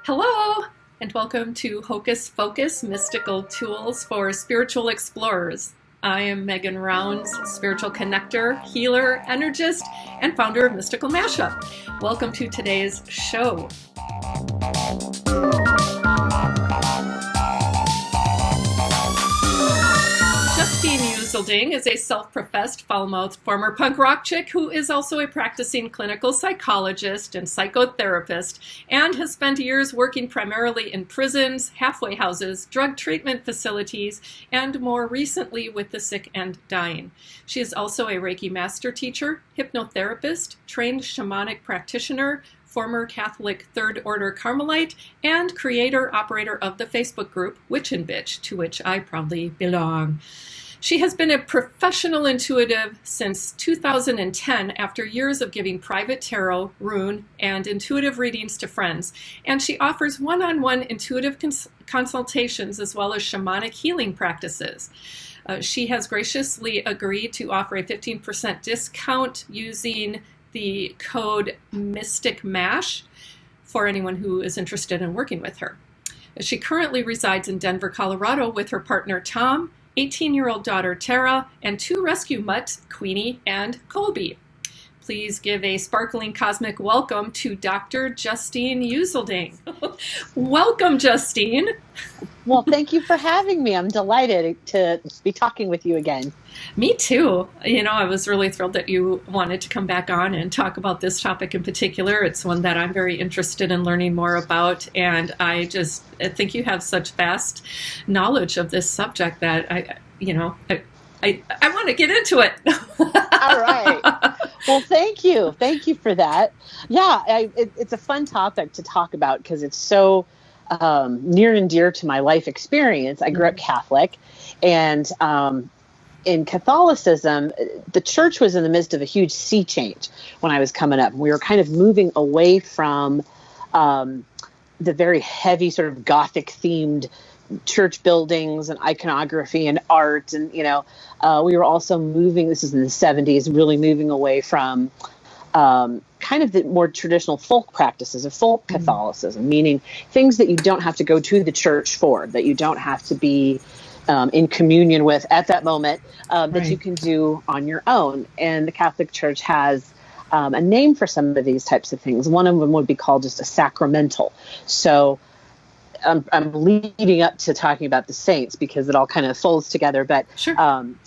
Hello, and welcome to Hocus Focus Mystical Tools for Spiritual Explorers. I am Megan Rounds, spiritual connector, healer, energist, and founder of Mystical Mashup. Welcome to today's show. Justine Uselding is a self-professed foul-mouthed former punk rock chick who is also a practicing clinical psychologist and psychotherapist and has spent years working primarily in prisons, halfway houses, drug treatment facilities, and more recently with the sick and dying. She is also a Reiki master teacher, hypnotherapist, trained shamanic practitioner, former Catholic Third Order Carmelite, and creator-operator of the Facebook group Witch and Bitch, to which I proudly belong. She has been a professional intuitive since 2010 after years of giving private tarot, rune, and intuitive readings to friends, and she offers one-on-one intuitive consultations as well as shamanic healing practices. She has graciously agreed to offer a 15% discount using the code MysticMash for anyone who is interested in working with her. She currently resides in Denver, Colorado with her partner Tom, 18-year-old daughter Tara, and 2 rescue mutts, Queenie and Colby. Please give a sparkling cosmic welcome to Dr. Justine Uselding. Welcome, Justine. Well, thank you for having me. I'm delighted to be talking with you again. Me too. I was really thrilled that you wanted to come back on and talk about this topic in particular. It's one that I'm very interested in learning more about, and I think you have such vast knowledge of this subject that I want to get into it. All right. Well, thank you. Thank you for that. Yeah, it's a fun topic to talk about because it's so near and dear to my life experience. I grew up Catholic, and in Catholicism, the church was in the midst of a huge sea change when I was coming up. We were kind of moving away from the very heavy sort of Gothic themed church buildings and iconography and art. And, we were also moving, this is in the 70s, really moving away from kind of the more traditional folk practices of folk Catholicism, meaning things that you don't have to go to the church for, that you don't have to be in communion with at that moment, that you can do on your own. And the Catholic Church has a name for some of these types of things. One of them would be called just a sacramental. So I'm leading up to talking about the saints because it all kind of folds together. But sure.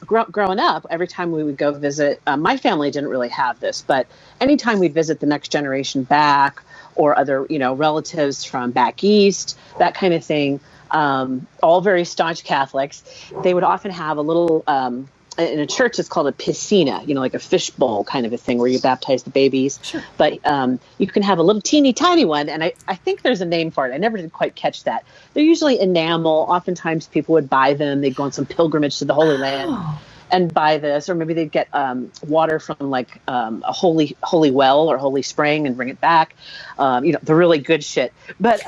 Growing up, every time we would go visit, my family didn't really have this, but anytime we'd visit the next generation back or other, relatives from back east, that kind of thing, all very staunch Catholics, they would often have a little, in a church, it's called a piscina, like a fishbowl kind of a thing where you baptize the babies. Sure. But you can have a little teeny tiny one. And I think there's a name for it. I never did quite catch that. They're usually enamel. Oftentimes people would buy them. They'd go on some pilgrimage to the Holy Land and buy this. Or maybe they'd get water from like a holy well or holy spring and bring it back. The really good shit. But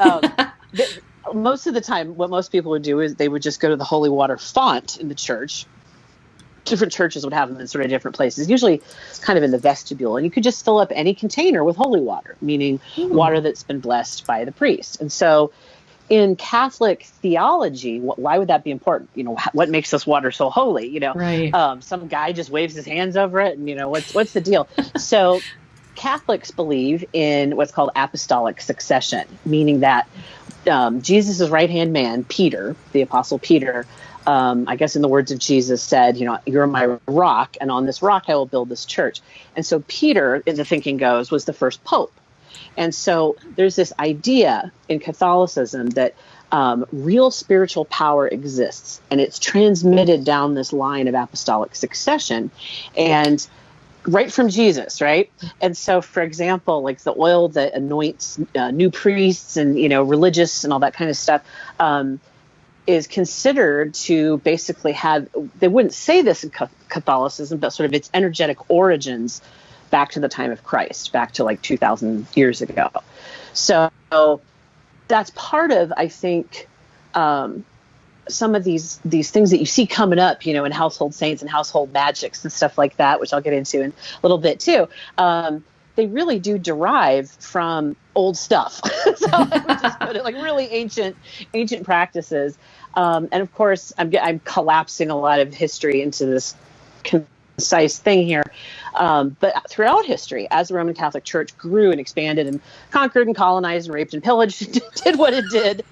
most of the time, what most people would do is they would just go to the holy water font in the church. Different churches would have them in sort of different places, usually kind of in the vestibule. And you could just fill up any container with holy water, meaning water that's been blessed by the priest. And so in Catholic theology, why would that be important? What makes this water so holy? Right. Some guy just waves his hands over it and, what's the deal? So Catholics believe in what's called apostolic succession, meaning that Jesus' right-hand man, Peter, the Apostle Peter, I guess in the words of Jesus said, you're my rock, and on this rock I will build this church. And so Peter, the thinking goes, was the first pope. And so there's this idea in Catholicism that real spiritual power exists, and it's transmitted down this line of apostolic succession, and right from Jesus, right? And so, for example, like the oil that anoints new priests and, religious and all that kind of stuff, is considered to basically have, they wouldn't say this in Catholicism, but sort of its energetic origins back to the time of Christ, back to like 2,000 years ago. So that's part of, I think, some of these things that you see coming up, in household saints and household magics and stuff like that, which I'll get into in a little bit too. they really do derive from old stuff. So I would just put it like really ancient practices. And of course, I'm collapsing a lot of history into this concise thing here. But throughout history, as the Roman Catholic Church grew and expanded and conquered and colonized and raped and pillaged, did what it did,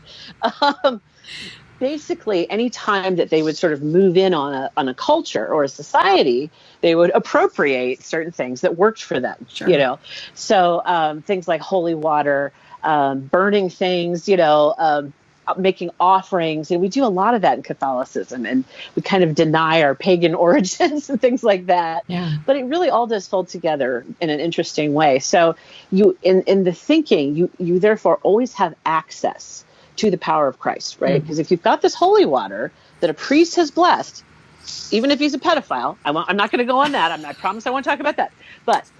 basically, any time that they would sort of move in on a culture or a society, they would appropriate certain things that worked for them. Sure. You know, so things like holy water, burning things, you know, making offerings, and we do a lot of that in Catholicism, and we kind of deny our pagan origins and things like that. Yeah. But it really all does fold together in an interesting way. So you, in the thinking, you therefore always have access to the power of Christ, right? Because if you've got this holy water that a priest has blessed, even if he's a pedophile, I'm not going to go on that. I promise I won't talk about that. But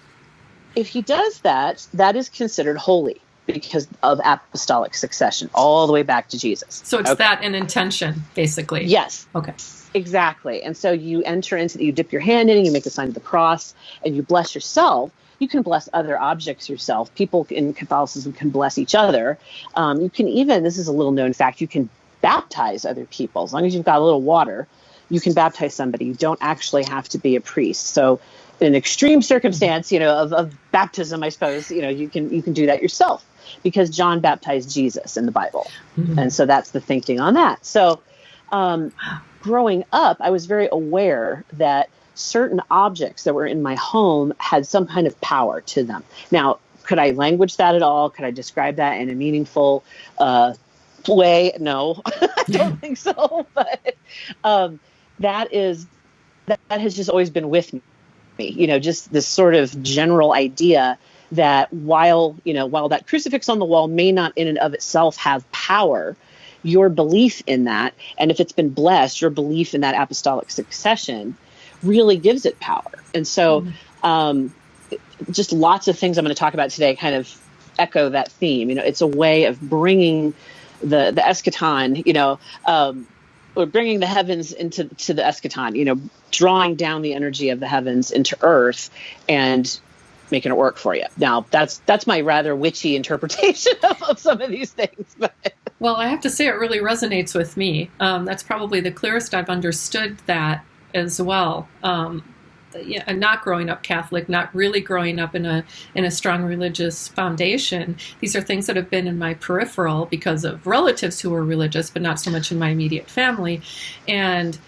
if he does that, that is considered holy because of apostolic succession all the way back to Jesus. So it's that and intention, basically. Yes. Okay. Exactly. And so you enter into, you dip your hand in and you make the sign of the cross and you bless yourself. You can bless other objects yourself. People in Catholicism can bless each other. You can even, this is a little known fact, you can baptize other people. As long as you've got a little water, you can baptize somebody. You don't actually have to be a priest. So in an extreme circumstance, you know, of baptism, I suppose, you know, you can do that yourself because John baptized Jesus in the Bible. And so that's the thinking on that. So growing up, I was very aware that certain objects that were in my home had some kind of power to them. Now, could I language that at all? Could I describe that in a meaningful way? No, I don't think so. But that has just always been with me. You know, just this sort of general idea that while that crucifix on the wall may not in and of itself have power, your belief in that, and if it's been blessed, your belief in that apostolic succession really gives it power. And so just lots of things I'm going to talk about today kind of echo that theme. You know, it's a way of bringing the eschaton, you know, or bringing the heavens into the eschaton, you know, drawing down the energy of the heavens into earth and making it work for you. Now, that's my rather witchy interpretation of some of these things. But. Well, I have to say it really resonates with me. That's probably the clearest I've understood that as well. Yeah, not growing up Catholic, not really growing up in a strong religious foundation. These are things that have been in my peripheral because of relatives who were religious, but not so much in my immediate family. And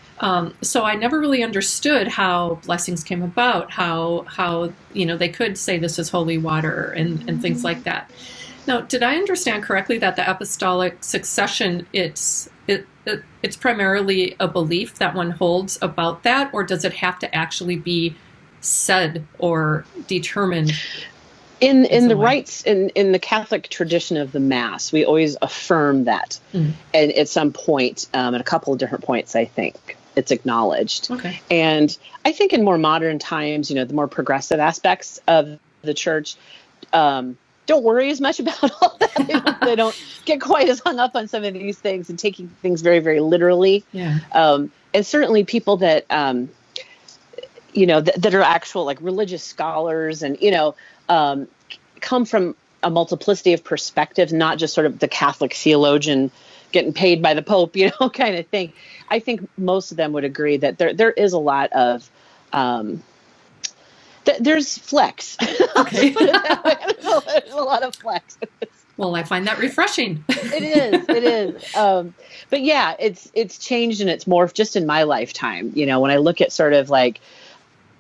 so I never really understood how blessings came about, how you know, they could say this is holy water and things like that. Now, did I understand correctly that the apostolic succession, it's primarily a belief that one holds about that, or does it have to actually be said or determined? In the rites, in the Catholic tradition of the Mass, we always affirm that. And at some point, at a couple of different points, I think, it's acknowledged. Okay. And I think in more modern times, you know, the more progressive aspects of the church, don't worry as much about all that. They don't get quite as hung up on some of these things and taking things very, very literally. Yeah. And certainly people that, you know, that are actual like religious scholars and, you know, come from a multiplicity of perspectives, not just sort of the Catholic theologian getting paid by the Pope, you know, kind of thing. I think most of them would agree that there is a lot of, there's flex. Okay. There's a lot of flex. Well, I find that refreshing. It is. But yeah, it's changed and it's morphed just in my lifetime. You know, when I look at sort of like,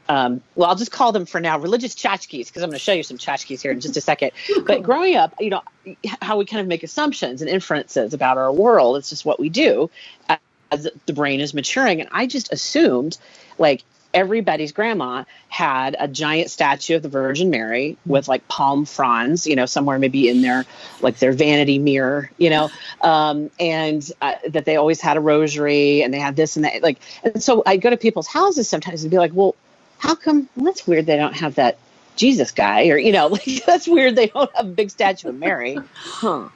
well, I'll just call them for now religious tchotchkes, because I'm going to show you some tchotchkes here in just a second. Cool. But growing up, you know, how we kind of make assumptions and inferences about our world, it's just what we do as the brain is maturing. And I just assumed like everybody's grandma had a giant statue of the Virgin Mary with like palm fronds, you know, somewhere maybe in their, like their vanity mirror, you know, and that they always had a rosary and they had this and that. Like, and so I go to people's houses sometimes and be like, well, how come, well, that's weird they don't have that Jesus guy, or, you know, like that's weird they don't have a big statue of Mary. Huh.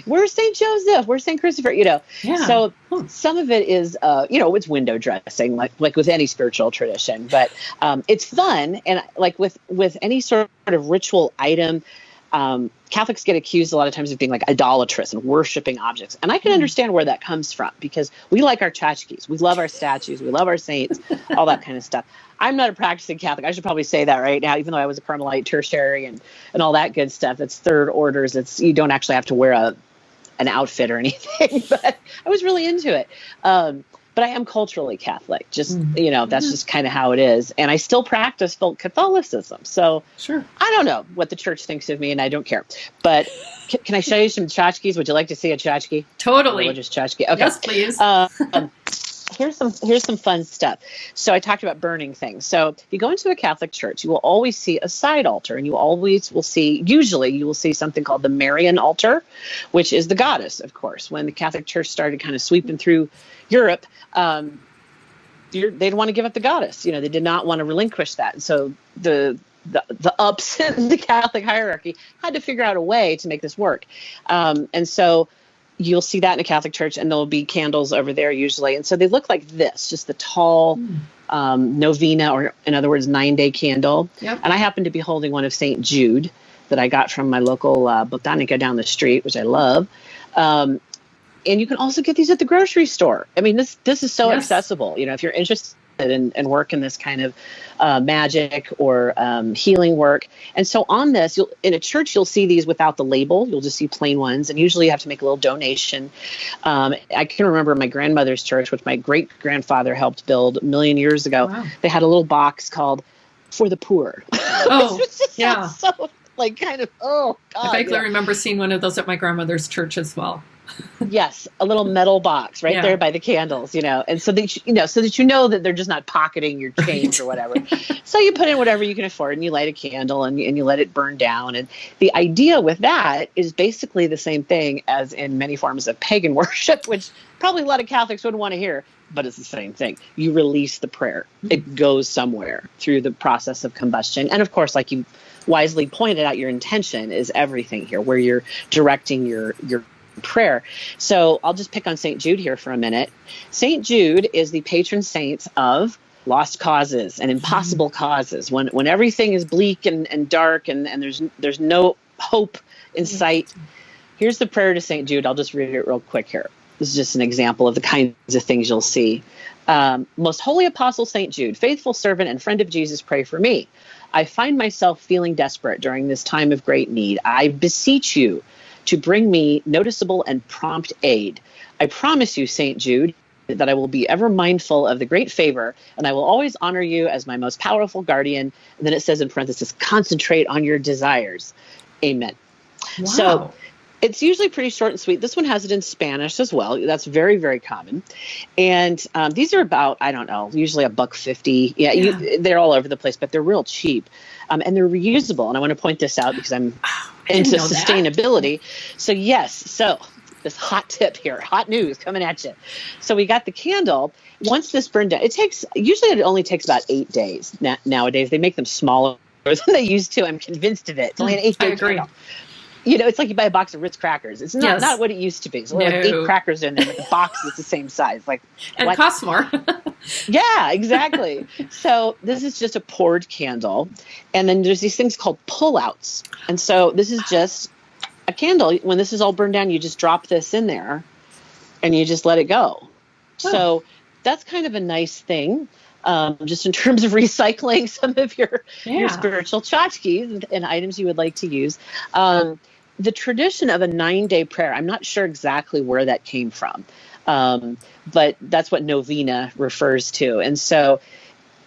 Where's St. Joseph? Where's St. Christopher? Yeah. So some of it is, it's window dressing, like with any spiritual tradition, but it's fun. And like with any sort of ritual item, Catholics get accused a lot of times of being like idolatrous and worshiping objects. And I can understand where that comes from, because we like our tchotchkes. We love our statues. We love our saints, all that kind of stuff. I'm not a practicing Catholic. I should probably say that right now, even though I was a Carmelite, tertiary, and all that good stuff. It's third orders. You don't actually have to wear an outfit or anything, but I was really into it. But I am culturally Catholic, that's just kind of how it is. And I still practice full Catholicism. So sure. I don't know what the church thinks of me, and I don't care. But can I show you some tchotchkes? Would you like to see a tchotchke? Totally. Religious tchotchke? Okay. Yes, please. Here's some fun stuff. So I talked about burning things. So if you go into a Catholic church, you will always see a side altar, and usually you will see something called the Marian altar, which is the goddess, of course. When the Catholic Church started kind of sweeping through Europe, they didn't want to give up the goddess. They did not want to relinquish that. And so the ups in the Catholic hierarchy had to figure out a way to make this work. And so you'll see that in a Catholic church, and there'll be candles over there usually. And so they look like this, just the tall novena, or in other words, 9-day candle. Yep. And I happen to be holding one of St. Jude that I got from my local Botanica down the street, which I love. And you can also get these at the grocery store. I mean, this is so accessible. If you're interested in work in this kind of magic or healing work. And so on this, in a church, you'll see these without the label. You'll just see plain ones. And usually you have to make a little donation. I can remember my grandmother's church, which my great-grandfather helped build a million years ago. Wow. They had a little box called For the Poor. Oh, yeah. So like kind of, oh, God. I vaguely remember seeing one of those at my grandmother's church as well. Yes, a little metal box there by the candles, and so that you know that they're just not pocketing your change or whatever. So you put in whatever you can afford, and you light a candle, and you let it burn down. And the idea with that is basically the same thing as in many forms of pagan worship, which probably a lot of Catholics wouldn't want to hear, but it's the same thing. You release the prayer; it goes somewhere through the process of combustion, and of course, like you wisely pointed out, your intention is everything here, where you're directing your prayer. So I'll just pick on St. Jude here for a minute. St. Jude is the patron saint of lost causes and impossible causes. When everything is bleak and dark and there's no hope in sight. Here's the prayer to St. Jude. I'll just read it real quick here. This is just an example of the kinds of things you'll see. Most holy apostle St. Jude, faithful servant and friend of Jesus, pray for me. I find myself feeling desperate during this time of great need. I beseech you to bring me noticeable and prompt aid. I promise you, St. Jude, that I will be ever mindful of the great favor, and I will always honor you as my most powerful guardian. And then it says in parenthesis, concentrate on your desires. Amen. Wow. So it's usually pretty short and sweet. This one has it in Spanish as well. That's very, very common. And these are about, I don't know, usually $1.50. Yeah. They're all over the place, but they're real cheap. And they're reusable. And I want to point this out because I'm into sustainability. So this hot tip here, hot news coming at you. So we got the candle. Once this burned down, usually it only takes about 8 days. Nowadays, they make them smaller than they used to. I'm convinced of it. It's only an 8-day candle. It's like you buy a box of Ritz crackers. It's not what it used to be. It's only like 8 crackers in there, but the box is the same size. And it costs more. Yeah, exactly. So this is just a poured candle. And then there's these things called pullouts. And so this is just a candle. When this is all burned down, you just drop this in there and you just let it go. Oh. So that's kind of a nice thing. Just in terms of recycling some of your spiritual tchotchkes and items you would like to use. The tradition of a 9-day prayer, I'm not sure exactly where that came from, but that's what novena refers to. And so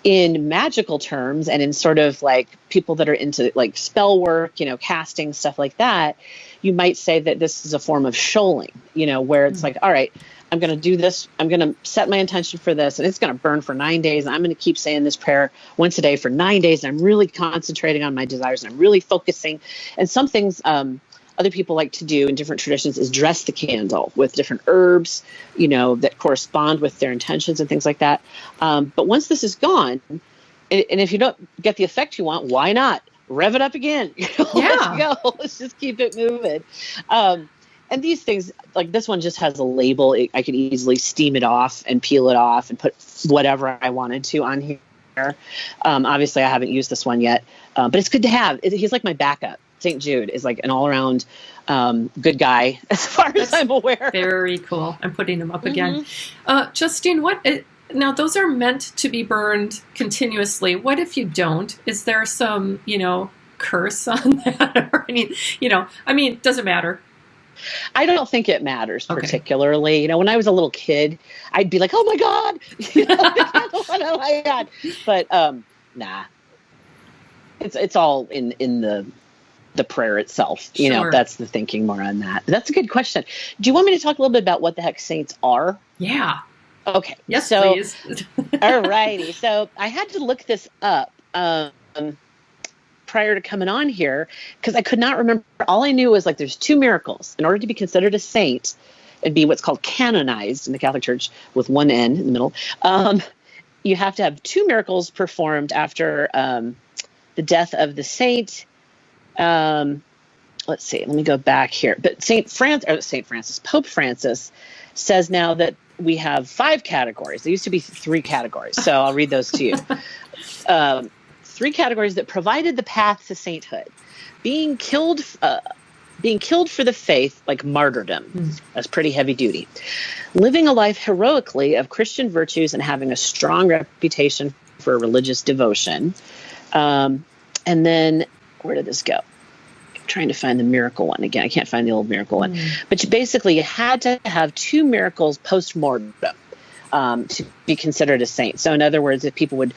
in magical terms and in sort of like people that are into like spell work, casting, stuff like that, you might say that this is a form of shoaling, where it's like, all right, I'm going to do this. I'm going to set my intention for this, and it's going to burn for 9 days. And I'm going to keep saying this prayer once a day for 9 days. And I'm really concentrating on my desires, and I'm really focusing. And some things other people like to do in different traditions is dress the candle with different herbs, that correspond with their intentions and things like that. But once this is gone, and if you don't get the effect you want, why not rev it up again? Let's go. Let's just keep it moving. And these things, like this one just has a label. I could easily steam it off and peel it off and put whatever I wanted to on here. Obviously, I haven't used this one yet, but it's good to have. He's like my backup. St. Jude is like an all-around good guy, as far as I'm aware. Very cool. I'm putting them up again. Justine, now those are meant to be burned continuously. What if you don't? Is there some, curse on that? Or it doesn't matter. I don't think it matters particularly. When I was a little kid, I'd be like, "Oh my God, oh my God!" But nah, it's all in the prayer itself. Sure. That's the thinking more on that. That's a good question. Do you want me to talk a little bit about what the heck saints are? Yeah. Okay. Yes, please. All righty. So I had to look this up prior to coming on here because I could not remember. All I knew was there's 2 miracles. In order to be considered a saint and be what's called canonized in the Catholic Church with one N in the middle, you have to have 2 miracles performed after the death of the saint. Let's see, let me go back here. But Pope Francis says now that we have 5 categories. There used to be 3 categories. So I'll read those to you. 3 categories that provided the path to sainthood. Being killed for the faith, like martyrdom. That's pretty heavy duty. Living a life heroically of Christian virtues and having a strong reputation for religious devotion. And then, where did this go? I'm trying to find the miracle one again. I can't find the old miracle one. But you had to have 2 miracles post-mortem to be considered a saint. So in other words, if people would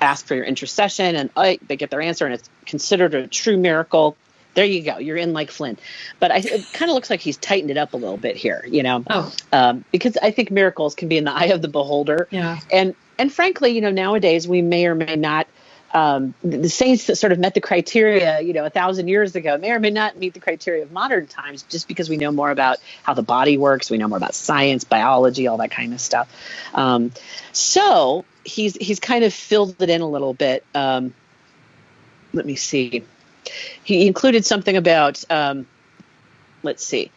ask for your intercession and they get their answer and it's considered a true miracle, there you go. You're in like Flynn. But it kind of looks like he's tightened it up a little bit here, because I think miracles can be in the eye of the beholder. Yeah. And frankly, nowadays we may or may not, the saints that sort of met the criteria, 1,000 years ago, may or may not meet the criteria of modern times, just because we know more about how the body works. We know more about science, biology, all that kind of stuff. So he's kind of filled it in a little bit. Let me see. He included something about, let's see,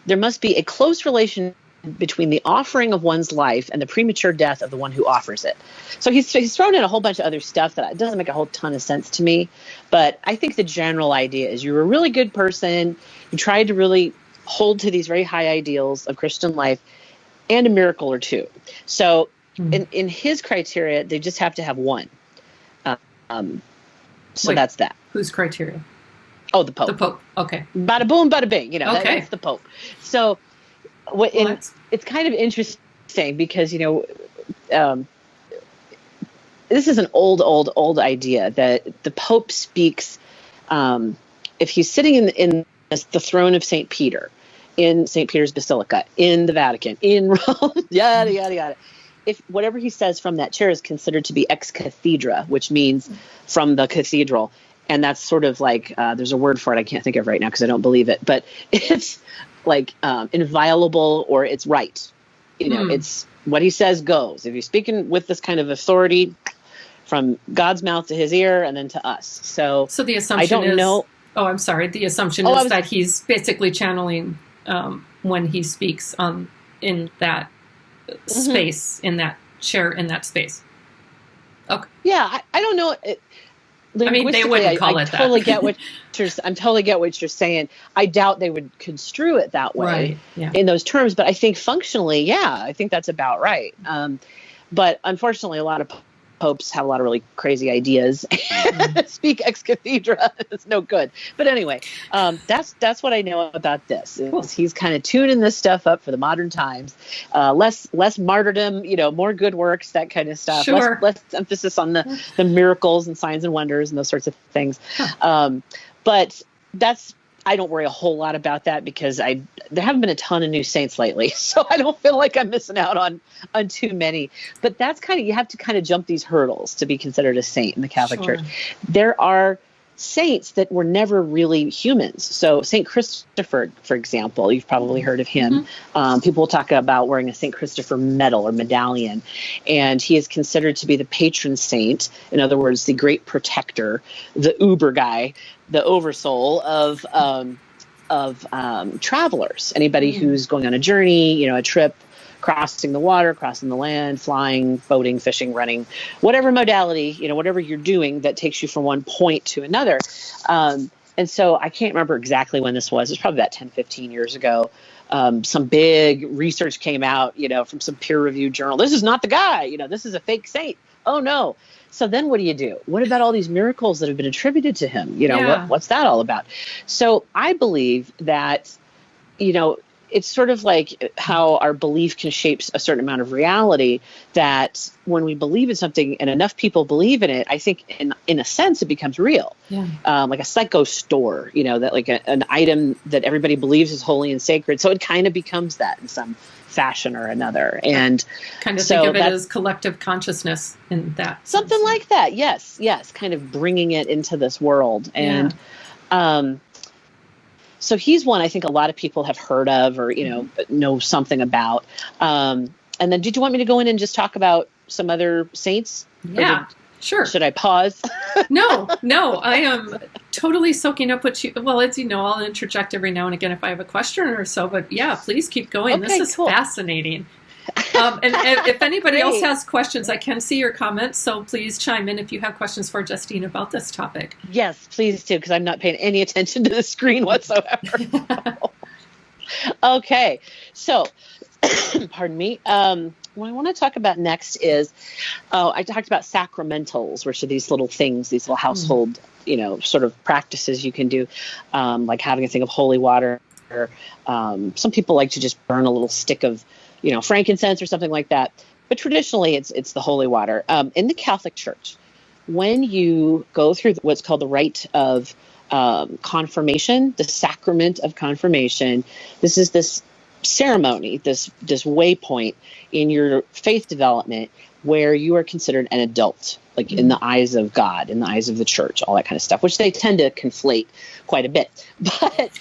there must be a close relation between the offering of one's life and the premature death of the one who offers it. So he's thrown in a whole bunch of other stuff that doesn't make a whole ton of sense to me. But I think the general idea is you're a really good person. You tried to really hold to these very high ideals of Christian life and a miracle or 2. So in his criteria, they just have to have 1. So that's that. Whose criteria? Oh, the Pope. The Pope. Okay. Bada boom, bada bing. That's the Pope. So it's kind of interesting because, this is an old idea that the Pope speaks, if he's sitting in the throne of St. Peter, in St. Peter's Basilica, in the Vatican, in Rome, yada, yada, yada. If whatever he says from that chair is considered to be ex cathedra, which means from the cathedral, and that's sort of like, there's a word for it I can't think of right now because I don't believe it, but it's like inviolable, or it's right. It's what he says goes. If you're speaking with this kind of authority from God's mouth to his ear and then to us. So the assumption I don't know. Oh, I'm sorry. The assumption is that he's basically channeling when he speaks in that space, in that chair, in that space. Okay. Yeah, I don't know. They wouldn't call it that. I totally get what you're saying. I doubt they would construe it that way, right. In those terms. But I think functionally, I think that's about right. But unfortunately, a lot of popes have a lot of really crazy ideas. Speak ex cathedra. It's no good. But anyway, that's what I know about this. Cool. He's kind of tuning this stuff up for the modern times. Less martyrdom, more good works, that kind of stuff. Sure. Less emphasis on the miracles and signs and wonders and those sorts of things. But I don't worry a whole lot about that because there haven't been a ton of new saints lately, so I don't feel like I'm missing out on too many. But that's you have to kind of jump these hurdles to be considered a saint in the Catholic Church. There are saints that were never really humans. So St. Christopher, for example, you've probably heard of him. People will talk about wearing a St. Christopher medal or medallion, and he is considered to be the patron saint. In other words, the great protector, the uber guy, the oversoul of travelers, anybody who's going on a journey, a trip, crossing the water, crossing the land, flying, boating, fishing, running, whatever modality, whatever you're doing that takes you from one point to another. And so I can't remember exactly when this was. It's probably about 10, 15 years ago. Some big research came out, from some peer-reviewed journal. This is not the guy, this is a fake saint. Oh, no. So then what do you do? What about all these miracles that have been attributed to him? What's that all about? So I believe that, it's sort of like how our belief can shape a certain amount of reality, that when we believe in something and enough people believe in it, I think in a sense it becomes real. Yeah. Like a psycho store, that like an item that everybody believes is holy and sacred. So it kind of becomes that in some fashion or another. And kind of think of it as collective consciousness in that something sense. Like that. Yes. Kind of bringing it into this world. And, so he's one I think a lot of people have heard of or, know something about. And then did you want me to go in and just talk about some other saints? Yeah, sure. Should I pause? No, I am totally soaking up what you, well, as you know, I'll interject every now and again if I have a question or so, but yeah, please keep going. Okay, this is cool. Fascinating. And if anybody else has questions, I can see your comments, so please chime in if you have questions for Justine about this topic. Yes, please do, because I'm not paying any attention to the screen whatsoever. Okay, so, pardon me. What I want to talk about next is, I talked about sacramentals, which are these little things, these little household, sort of practices you can do, like having a thing of holy water. Some people like to just burn a little stick of frankincense or something like that. But traditionally, it's the holy water. In the Catholic Church, when you go through what's called the rite of confirmation, the sacrament of confirmation, this is this ceremony, this waypoint in your faith development where you are considered an adult, like in the eyes of God, in the eyes of the church, all that kind of stuff, which they tend to conflate quite a bit. But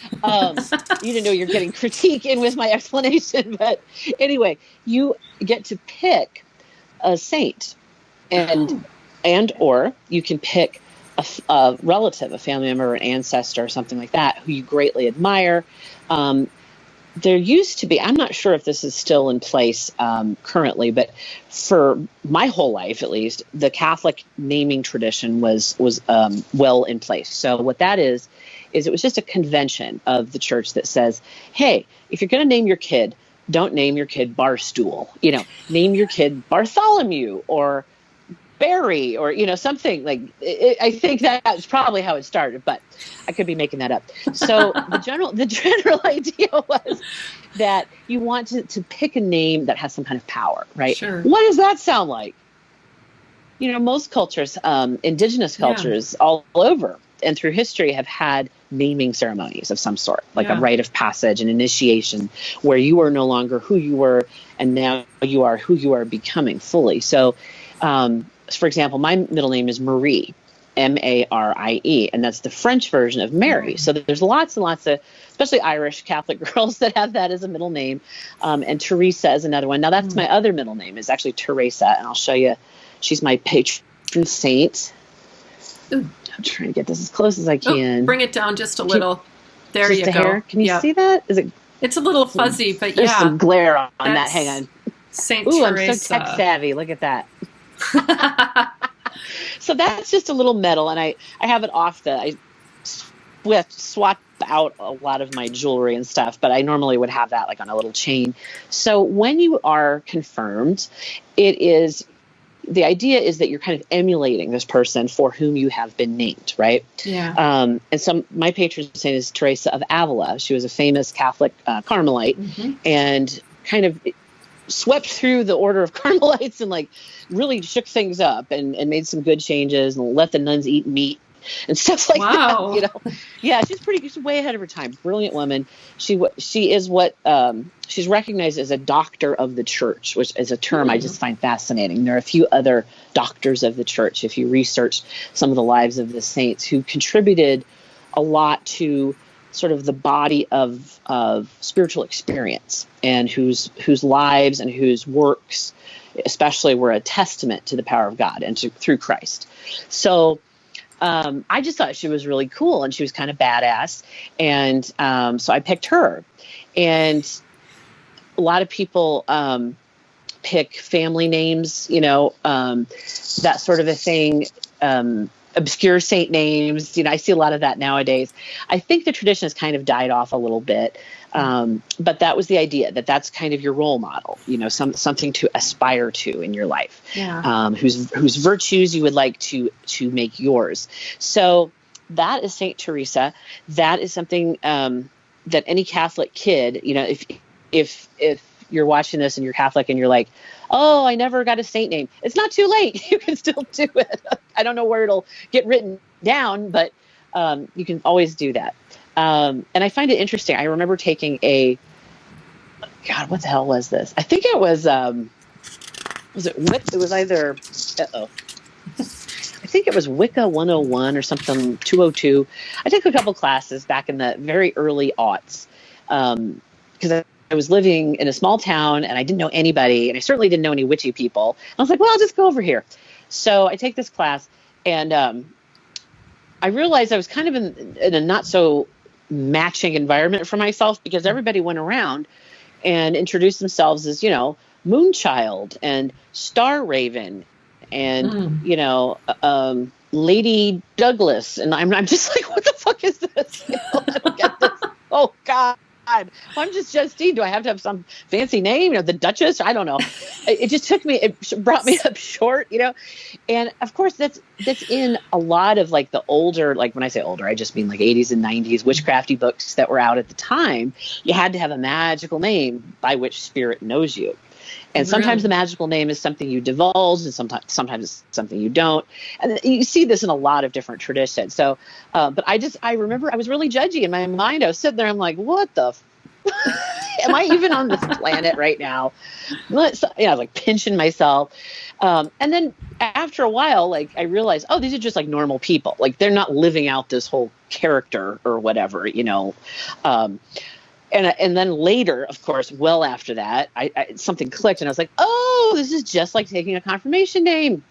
you didn't know you're getting critique in with my explanation. But anyway, you get to pick a saint and or you can pick a relative, a family member, an ancestor, or something like that, who you greatly admire. There used to be, I'm not sure if this is still in place currently, but for my whole life, at least, the Catholic naming tradition was well in place. So what that is it was just a convention of the church that says, hey, if you're going to name your kid, don't name your kid Barstool. Name your kid Bartholomew or Barry or, something like I think that's probably how it started, but I could be making that up. So the general idea was that you want to pick a name that has some kind of power, right? Sure. What does that sound like? Most cultures, indigenous cultures all over and through history have had naming ceremonies of some sort, like a rite of passage, an initiation where you are no longer who you were and now you are who you are becoming fully. So, for example, my middle name is Marie, Marie, and that's the French version of Mary. So there's lots and lots of, especially Irish Catholic girls that have that as a middle name. And Teresa is another one. Now that's my other middle name is actually Teresa, and I'll show you. She's my patron saint. Ooh. I'm trying to get this as close as I can. Bring it down just a little. There you go. Hair. Can you see that? Is it? It's a little fuzzy, but there's some glare on that. Hang on. Saint Ooh, Teresa. I'm so tech savvy. Look at that. So that's just a little metal, and I have it off I swap out a lot of my jewelry and stuff, but I normally would have that like on a little chain. So when you are confirmed, the idea is that you're kind of emulating this person for whom you have been named, right? Yeah. And so my patron saint is Teresa of Avila. She was a famous Catholic Carmelite, and kind of swept through the order of Carmelites and like really shook things up and made some good changes and let the nuns eat meat and stuff like that. Yeah, she's way ahead of her time. Brilliant woman. She is what she's recognized as a doctor of the church, which is a term I just find fascinating. There are a few other doctors of the church, if you research some of the lives of the saints, who contributed a lot to sort of the body of spiritual experience, and whose lives and whose works especially were a testament to the power of God and through Christ. So I just thought she was really cool and she was kind of badass. And so I picked her. And a lot of people pick family names, that sort of a thing, obscure saint names. I see a lot of that nowadays. I think the tradition has kind of died off a little bit. But that was the idea, that's kind of your role model, something to aspire to in your life, whose virtues you would like to make yours. So that is Saint Teresa. That is something that any Catholic kid, if you're watching this and you're Catholic and you're like, oh, I never got a saint name, it's not too late. You can still do it. I don't know where it'll get written down, but you can always do that. And I find it interesting. I remember taking God, what the hell was this? I think it was it was either, I think it was Wicca 101 or something, 202. I took a couple classes back in the very early aughts, because I was living in a small town and I didn't know anybody, and I certainly didn't know any witchy people. I was like, well, I'll just go over here. So I take this class, and I realized I was kind of in a not so matching environment for myself, because everybody went around and introduced themselves as, Moonchild and Star Raven and, Lady Douglas. And I'm just like, what the fuck is this? I don't get this. Oh, God. Well, I'm just Justine. Do I have to have some fancy name? The Duchess? I don't know. It just it brought me up short, And of course, that's in a lot of like the older, like when I say older, I just mean like 80s and 90s witchcrafty books that were out at the time. You had to have a magical name by which spirit knows you. And sometimes the magical name is something you divulge, and sometimes it's something you don't. And you see this in a lot of different traditions. So, but I remember I was really judgy in my mind. I was sitting there, I'm like, what the am I even on this planet right now? I was like pinching myself. And then after a while, like I realized, oh, these are just like normal people. Like they're not living out this whole character or whatever, And then later, of course, well after that, I something clicked, and I was like, "Oh, this is just like taking a confirmation name."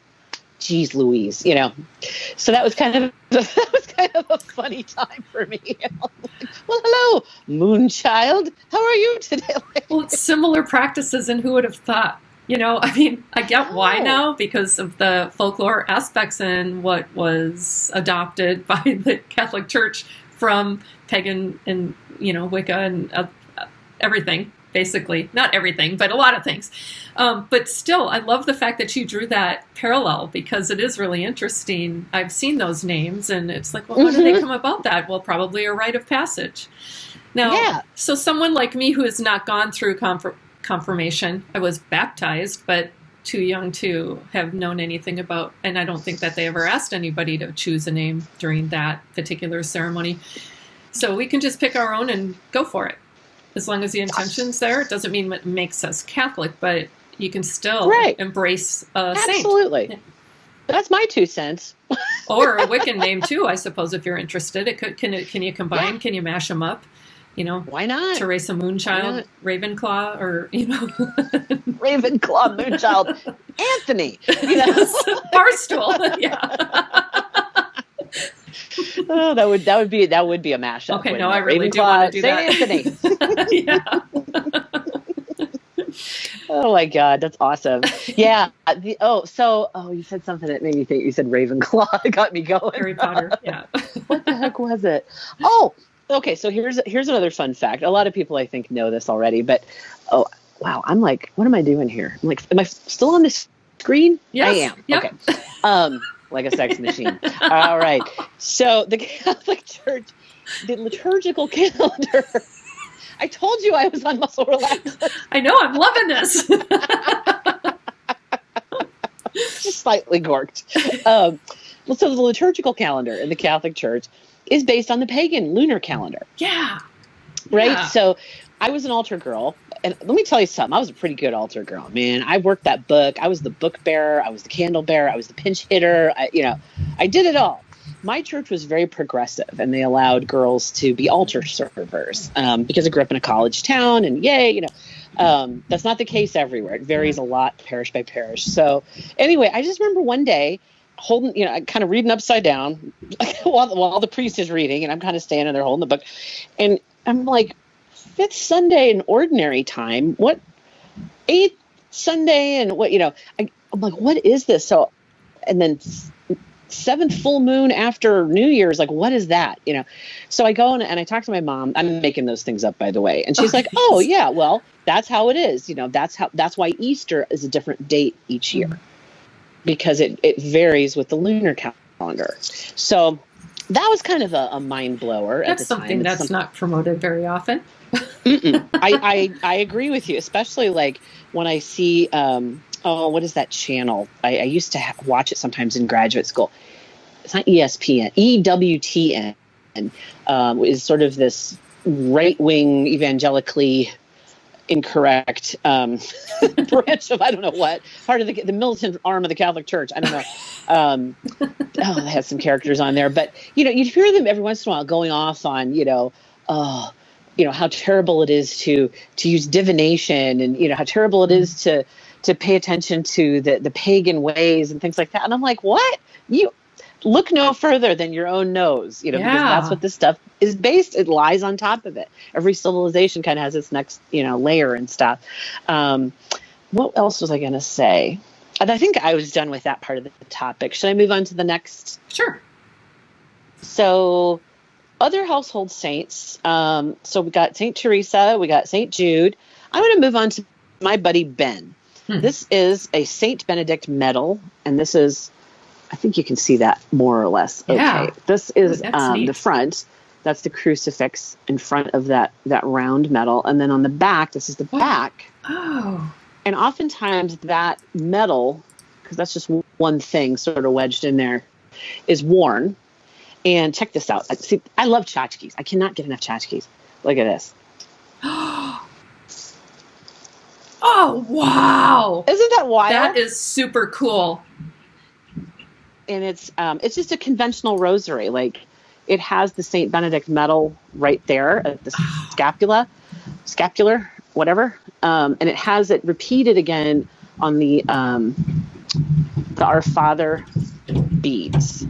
Jeez, Louise, So that was kind of a funny time for me. Well, hello, Moonchild. How are you today? Well, it's similar practices, and who would have thought? I get why now, because of the folklore aspects and what was adopted by the Catholic Church from pagan and Wicca and everything, basically. Not everything, but a lot of things. But still, I love the fact that you drew that parallel, because it is really interesting. I've seen those names, and it's like, well, how did they come about that? Well, probably a rite of passage. Now, So someone like me who has not gone through confirmation, I was baptized, but too young to have known anything about, and I don't think that they ever asked anybody to choose a name during that particular ceremony. So we can just pick our own and go for it. As long as the intention's there, it doesn't mean it makes us Catholic, but you can still embrace a saint. Absolutely. Yeah. That's my 2 cents. Or a Wiccan name too, I suppose, if you're interested. Can you combine? Yeah. Can you mash them up? Why not? Teresa Moonchild, Ravenclaw, or Ravenclaw, Moonchild, Anthony. Barstool. Yeah. Oh, that would be a mashup. Okay, no, I really do want to do Saint that. Anthony. Yeah. Oh my God, that's awesome. Yeah. You said something that made me think. You said Ravenclaw. It got me going. Harry Potter. Yeah. What the heck was it? Oh, okay. So here's another fun fact. A lot of people I think know this already, but wow, I'm like, what am I doing here? I'm like, am I still on this screen? Yes. I am. Yep. Okay. Like a sex machine. All right. So the Catholic Church, the liturgical calendar. I told you I was on muscle relaxers. I know. I'm loving this. Just slightly gorked. So the liturgical calendar in the Catholic Church is based on the pagan lunar calendar. Yeah. Right? Yeah. So I was an altar girl. And let me tell you something. I was a pretty good altar girl, man. I worked that book. I was the book bearer. I was the candle bearer. I was the pinch hitter. I did it all. My church was very progressive, and they allowed girls to be altar servers because I grew up in a college town, and that's not the case everywhere. It varies a lot parish by parish. So anyway, I just remember one day holding, kind of reading upside down while the priest is reading, and I'm kind of standing there holding the book. And I'm like, fifth Sunday in ordinary time, what, eighth Sunday, and what, I'm like, what is this? So, and then seventh full moon after New Year's, like, what is that? So I go and I talk to my mom. I'm making those things up, by the way. And she's like, oh yeah, well, that's how it is. That's why Easter is a different date each year, because it varies with the lunar calendar. So that was kind of a mind blower at the time. Something that's not promoted very often. I agree with you, especially like when I see, what is that channel? I used to watch it sometimes in graduate school. It's not ESPN, EWTN, is sort of this right-wing evangelically incorrect branch of I don't know what, part of the militant arm of the Catholic Church. I don't know. They have some characters on there, but you'd hear them every once in a while going off on how terrible it is to use divination, and how terrible it is to pay attention to the pagan ways and things like that. And I'm like, what? You look no further than your own nose, because that's what this stuff is based. It lies on top of it. Every civilization kind of has its next, layer and stuff. What else was I going to say? And I think I was done with that part of the topic. Should I move on to the next? Sure. So other household saints. So we got Saint Teresa, we got Saint Jude. I'm going to move on to my buddy Ben. This is a Saint Benedict medal, and this is, I think you can see that more or less. Okay. Yeah. This is the front. That's the crucifix in front of that round medal. And then on the back, this is the back. Oh. And oftentimes that medal, because that's just one thing sort of wedged in there, is worn. And check this out. See, I love tchotchkes. I cannot get enough tchotchkes. Look at this. Oh, wow. Isn't that wild? That is super cool. And it's just a conventional rosary. Like, it has the Saint Benedict medal right there at the scapular, whatever. And it has it repeated again on the Our Father beads.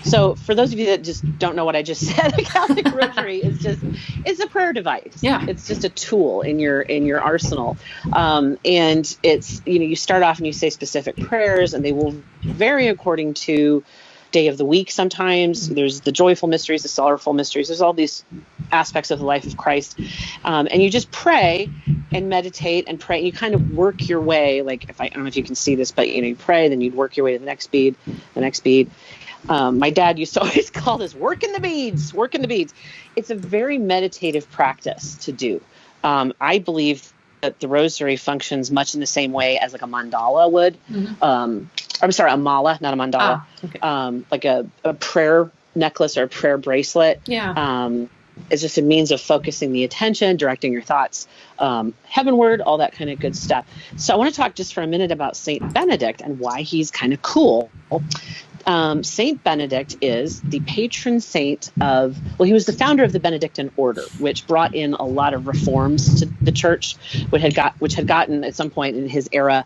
So for those of you that just don't know what I just said, the Catholic Rosary it's a prayer device. Yeah. It's just a tool in your arsenal. And it's, you start off and you say specific prayers, and they will vary according to day of the week. Sometimes there's the joyful mysteries, the sorrowful mysteries. There's all these aspects of the life of Christ. And you just pray and meditate and pray. You kind of work your way. Like, I don't know if you can see this, but you pray, then you'd work your way to the next bead. My dad used to always call this working the beads. It's a very meditative practice to do. I believe that the rosary functions much in the same way as like a mandala would. Mm-hmm. I'm sorry, a mala, not a mandala. Okay. Like a prayer necklace or a prayer bracelet. Yeah. It's just a means of focusing the attention, directing your thoughts heavenward, all that kind of good stuff. So I want to talk just for a minute about Saint Benedict and why he's kind of cool. Saint Benedict is the patron saint he was the founder of the Benedictine order, which brought in a lot of reforms to the church, which had gotten at some point in his era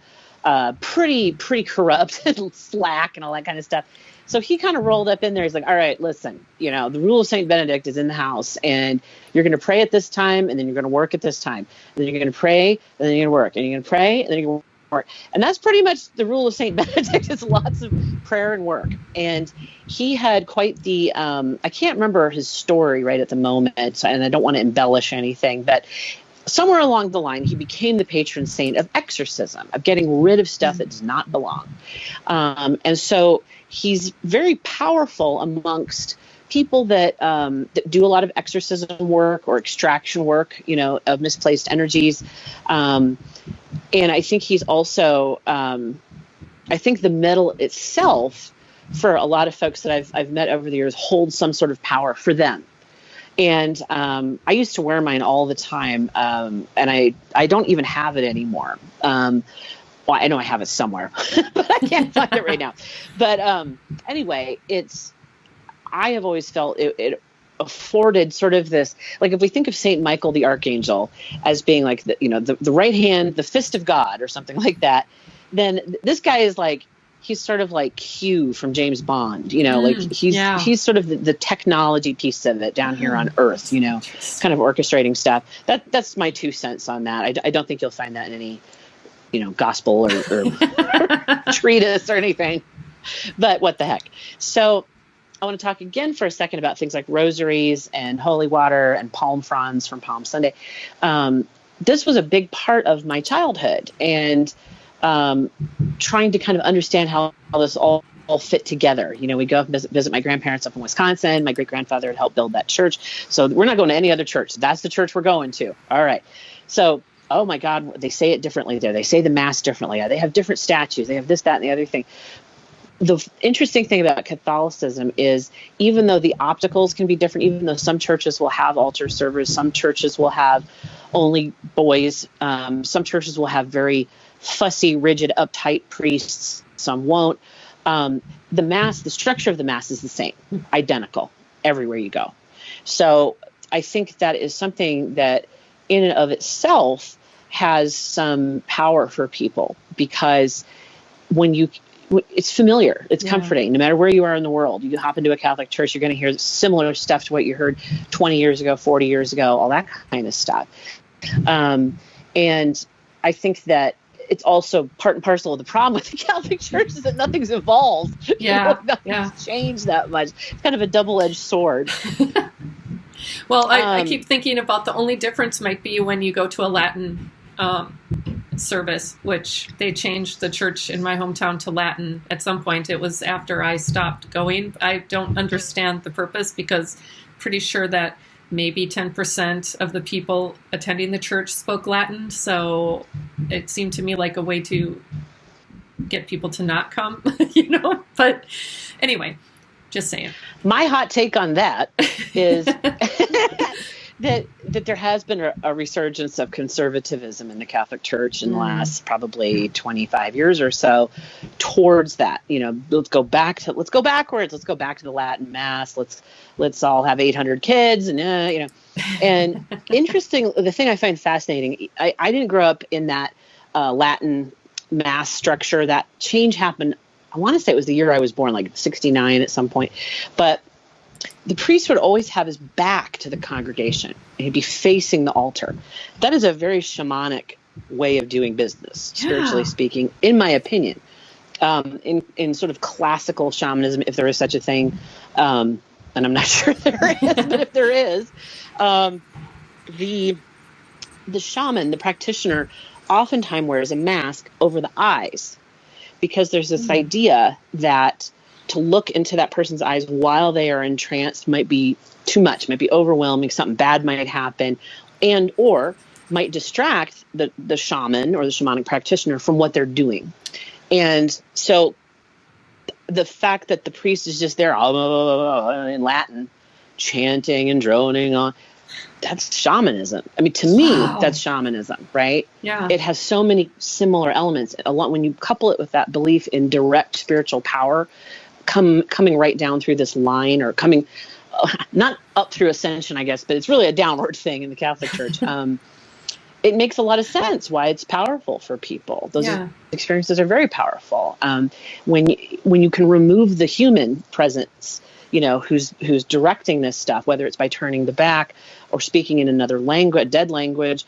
pretty corrupt and slack and all that kind of stuff. So he kind of rolled up in there. He's like, all right, listen, the rule of Saint Benedict is in the house, and you're going to pray at this time, and then you're going to work at this time, and then you're going to pray, and then you're going to work, and you're going to pray, and then you're going to work. And that's pretty much the rule of Saint Benedict. It's lots of prayer and work. And he had quite the, I can't remember his story right at the moment, and I don't want to embellish anything, but somewhere along the line, he became the patron saint of exorcism, of getting rid of stuff that does not belong. And so he's very powerful amongst people that do a lot of exorcism work or extraction work, of misplaced energies. And I think he's also, I think the medal itself, for a lot of folks that I've met over the years, holds some sort of power for them. And I used to wear mine all the time, and I don't even have it anymore. Well, I know I have it somewhere, but I can't find it right now. But anyway, I have always felt it afforded sort of this, like if we think of Saint Michael the Archangel as being like the right hand, the fist of God or something like that, then this guy is like he's sort of like Q from James Bond, like he's sort of the technology piece of it down here on Earth, kind of orchestrating stuff. That's my 2 cents on that. I don't think you'll find that in any, gospel or treatise or anything, but what the heck. So I want to talk again for a second about things like rosaries and holy water and palm fronds from Palm Sunday. This was a big part of my childhood, and trying to kind of understand how this all fit together. We go up and visit my grandparents up in Wisconsin. My great-grandfather had helped build that church. So we're not going to any other church. That's the church we're going to. All right. So, oh my God, they say it differently there. They say the Mass differently. They have different statues. They have this, that, and the other thing. The interesting thing about Catholicism is, even though the opticals can be different, even though some churches will have altar servers, some churches will have only boys, some churches will have very fussy, rigid, uptight priests, some won't. The Mass, the structure of the Mass is the same, identical everywhere you go. So I think that is something that in and of itself has some power for people, because it's familiar, it's comforting. No matter where you are in the world, you hop into a Catholic church, you're going to hear similar stuff to what you heard 20 years ago, 40 years ago, all that kind of stuff. And I think that it's also part and parcel of the problem with the Catholic Church is that nothing's evolved. Nothing's changed that much. It's kind of a double-edged sword. Well, I keep thinking about the only difference might be when you go to a Latin service, which they changed the church in my hometown to Latin at some point. It was after I stopped going. I don't understand the purpose, because pretty sure that maybe 10% of the people attending the church spoke Latin. So it seemed to me like a way to get people to not come, but anyway, just saying. My hot take on that is that there has been a resurgence of conservatism in the Catholic Church in the last probably 25 years or so towards that. Let's go backwards. Let's go back to the Latin Mass. Let's all have 800 kids, and interesting. The thing I find fascinating, I didn't grow up in that Latin Mass structure. That change happened, I want to say it was the year I was born, like 69 at some point, but the priest would always have his back to the congregation, and he'd be facing the altar. That is a very shamanic way of doing business, spiritually speaking, in my opinion. In sort of classical shamanism, if there is such a thing, and I'm not sure there is, but if there is, the shaman, the practitioner, oftentimes wears a mask over the eyes, because there's this idea that to look into that person's eyes while they are entranced might be too much, might be overwhelming, something bad might happen, and or might distract the shaman or the shamanic practitioner from what they're doing. And so the fact that the priest is just there in Latin, chanting and droning on, that's shamanism. I mean, to me, that's shamanism, right? Yeah. It has so many similar elements. When you couple it with that belief in direct spiritual power, coming right down through this line, or coming not up through ascension, I guess, but it's really a downward thing in the Catholic Church. It makes a lot of sense why it's powerful for people. Those experiences are very powerful. When you can remove the human presence, who's directing this stuff, whether it's by turning the back or speaking in another language, dead language,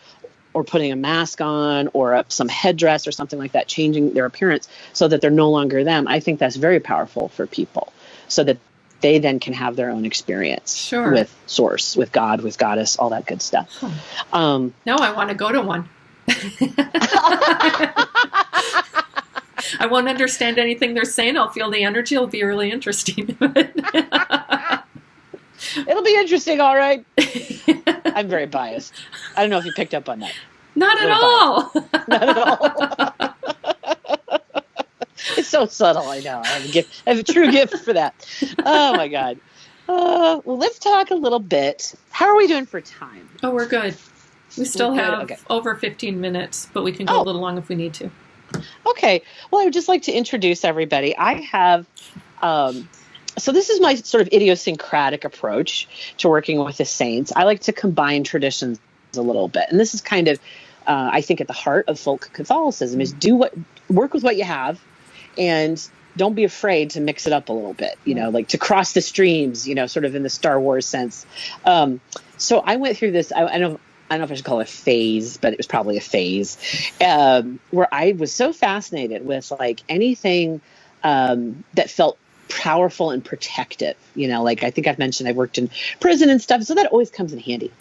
or putting a mask on, or some headdress or something like that, changing their appearance so that they're no longer them. I think that's very powerful for people, so that they then can have their own experience with Source, with God, with Goddess, all that good stuff. Now I want to go to one. I won't understand anything they're saying. I'll feel the energy. It'll be really interesting. It'll be interesting, all right. I'm very biased. I don't know if you picked up on that. Not at all. Not at all. It's so subtle, I know. I have a gift. I have a true gift for that. Oh, my God. Well, let's talk a little bit. How are we doing for time? Oh, we're good. We still have over 15 minutes, but we can go a little long if we need to. Okay. Well, I would just like to introduce everybody. I have... So this is my sort of idiosyncratic approach to working with the saints. I like to combine traditions a little bit. And this is kind of, I think, at the heart of folk Catholicism, is work with what you have, and don't be afraid to mix it up a little bit, like to cross the streams, sort of in the Star Wars sense. So I went through this, I don't know if I should call it a phase, but it was probably a phase, where I was so fascinated with like anything that felt powerful and protective. Like I think I've mentioned I worked in prison and stuff, so that always comes in handy.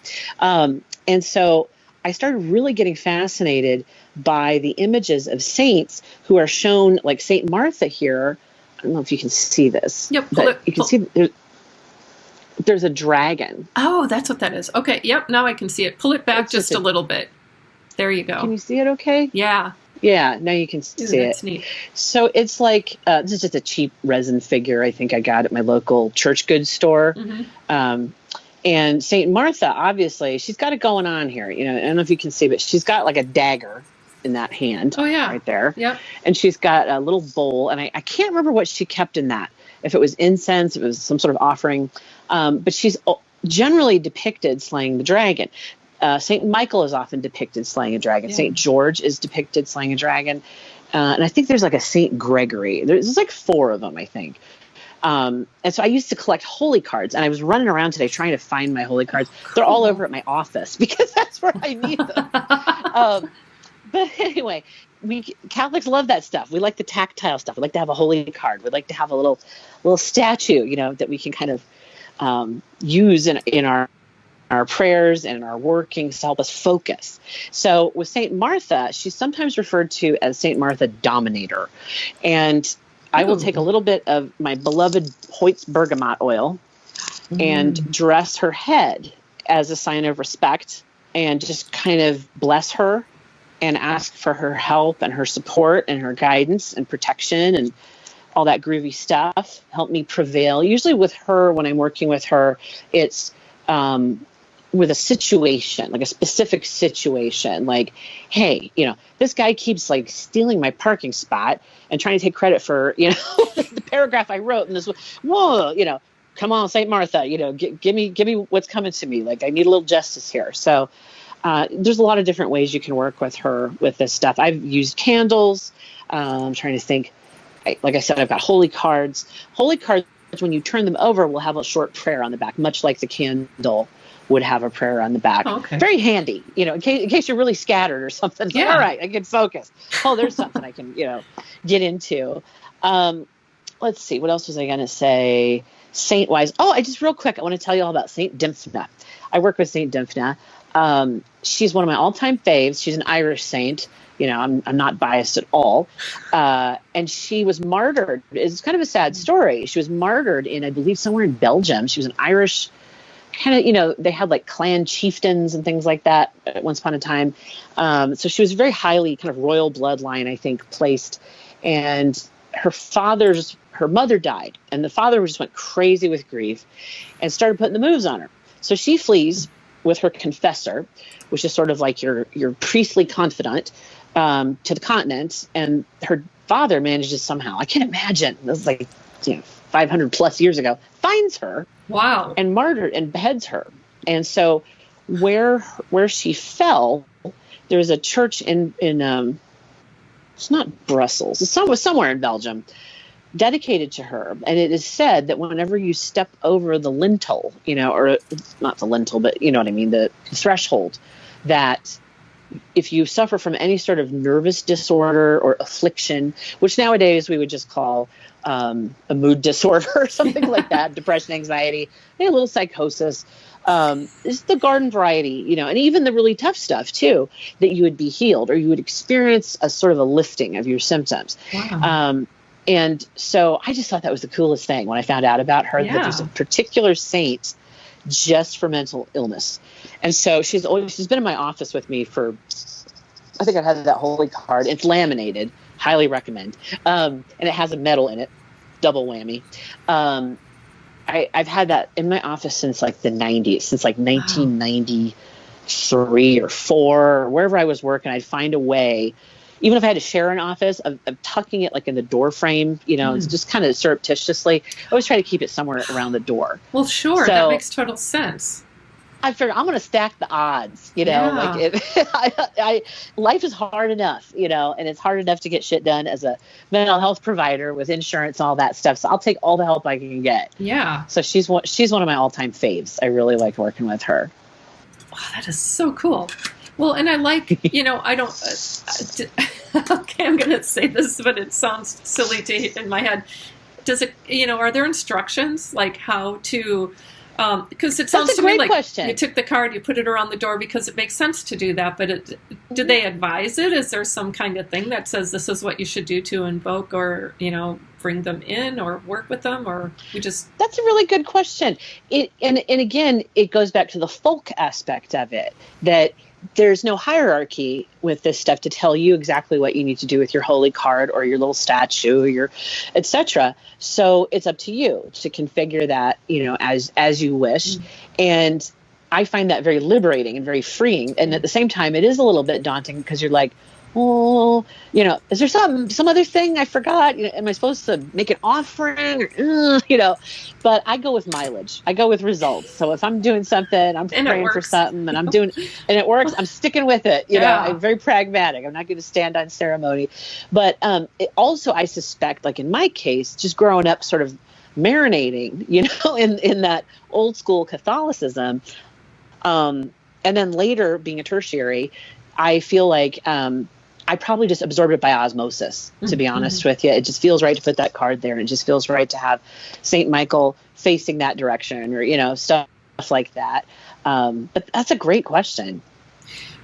And so I started really getting fascinated by the images of saints who are shown, like Saint Martha here. I don't know if you can see this. Yep, you can see there's a dragon. Oh, that's what that is. Okay, yep, now I can see it. Pull it back just a little bit. There you go. Can you see it okay? Yeah. Yeah, now you can see it. That's neat. So it's like, this is just a cheap resin figure I think I got at my local church goods store. Mm-hmm. And Saint Martha, obviously, she's got it going on here. I don't know if you can see, but she's got like a dagger in that hand. Oh, yeah. Right there. Yep. And she's got a little bowl, and I can't remember what she kept in that. If it was incense, it was some sort of offering. But she's generally depicted slaying the dragon. Saint Michael is often depicted slaying a dragon. Yeah. Saint George is depicted slaying a dragon. And I think there's like a Saint Gregory. There's like 4 of them, I think. And so I used to collect holy cards, and I was running around today trying to find my holy cards. Cool. They're all over at my office because that's where I need them. But anyway, we Catholics love that stuff. We like the tactile stuff. We like to have a holy card. We like to have a little statue, that we can kind of use in our prayers and our workings to help us focus. So with Saint Martha, she's sometimes referred to as Saint Martha Dominator. And I will take a little bit of my beloved Hoyt's bergamot oil and dress her head as a sign of respect and just kind of bless her and ask for her help and her support and her guidance and protection and all that groovy stuff. Help me prevail. Usually with her, when I'm working with her, it's with a situation, like a specific situation, like, hey, this guy keeps like stealing my parking spot and trying to take credit for, the paragraph I wrote in this. Whoa, come on, Saint Martha, give me what's coming to me. Like I need a little justice here. So there's a lot of different ways you can work with her with this stuff. I've used candles. I'm trying to think. Like I said, I've got holy cards. Holy cards, when you turn them over, will have a short prayer on the back, much like the candle would have a prayer on the back. Oh, okay. Very handy, in case you're really scattered or something. Yeah. Like, all right, I can focus. Oh, there's something I can, get into. Let's see. What else was I going to say? Saint-wise. Oh, real quick, I want to tell you all about Saint Dymphna. I work with Saint Dymphna. She's one of my all-time faves. She's an Irish saint. I'm not biased at all. And she was martyred. It's kind of a sad story. She was martyred in, I believe, somewhere in Belgium. She was an Irish kind of, they had like clan chieftains and things like that once upon a time. So she was very highly kind of royal bloodline, I think, placed. And her mother died. And the father just went crazy with grief and started putting the moves on her. So she flees with her confessor, which is sort of like your priestly confidant, to the continent. And her father manages somehow, I can't imagine, this is like 500 plus years ago, finds her. Wow. And martyred and beheads her. And so where she fell, there's a church in it's not Brussels, it's somewhere in Belgium, dedicated to her. And it is said that whenever you step over the lintel, or not the lintel, but you know what I mean, the threshold, that if you suffer from any sort of nervous disorder or affliction, which nowadays we would just call a mood disorder or something like that, depression, anxiety, a little psychosis, is the garden variety, and even the really tough stuff too, that you would be healed or you would experience a sort of a lifting of your symptoms. Wow. And so I just thought that was the coolest thing when I found out about her, that there's a particular saint just for mental illness. And so she's been in my office with me for, I think I've had that holy card. It's laminated, highly recommend. And it has a medal in it, double whammy. I've had that in my office since like the 90s, since like 1993 or 4, or wherever I was working. I'd find a way, even if I had to share an office, of tucking it like in the door frame, it's just kind of surreptitiously. I always try to keep it somewhere around the door. Well, sure. That makes total sense. I figured I'm going to stack the odds, like life is hard enough, and it's hard enough to get shit done as a mental health provider with insurance and all that stuff. So I'll take all the help I can get. Yeah. So she's one of my all-time faves. I really like working with her. Wow, that is so cool. Well, and I like, I don't, okay, I'm going to say this, but it sounds silly in my head. Does it, are there instructions like how to, because it sounds to me like question. You took the card, you put it around the door because it makes sense to do that. But do they advise it? Is there some kind of thing that says this is what you should do to invoke or, bring them in or work with them, or we just... That's a really good question. And again, it goes back to the folk aspect of it, that there's no hierarchy with this stuff to tell you exactly what you need to do with your holy card or your little statue or your etc. So it's up to you to configure that, as you wish. Mm-hmm. And I find that very liberating and very freeing. And at the same time, it is a little bit daunting because you're like, oh, is there some other thing I forgot? Am I supposed to make an offering? But I go with mileage. I go with results. So if I'm doing something, I'm praying for something and I'm doing, and it works, I'm sticking with it. I'm very pragmatic. I'm not going to stand on ceremony. But it also, I suspect, like in my case, just growing up sort of marinating, in that old school Catholicism. And then later being a tertiary, I feel like I probably just absorbed it by osmosis, to be honest with you. It just feels right to put that card there. And it just feels right to have St. Michael facing that direction or, stuff like that. But that's a great question.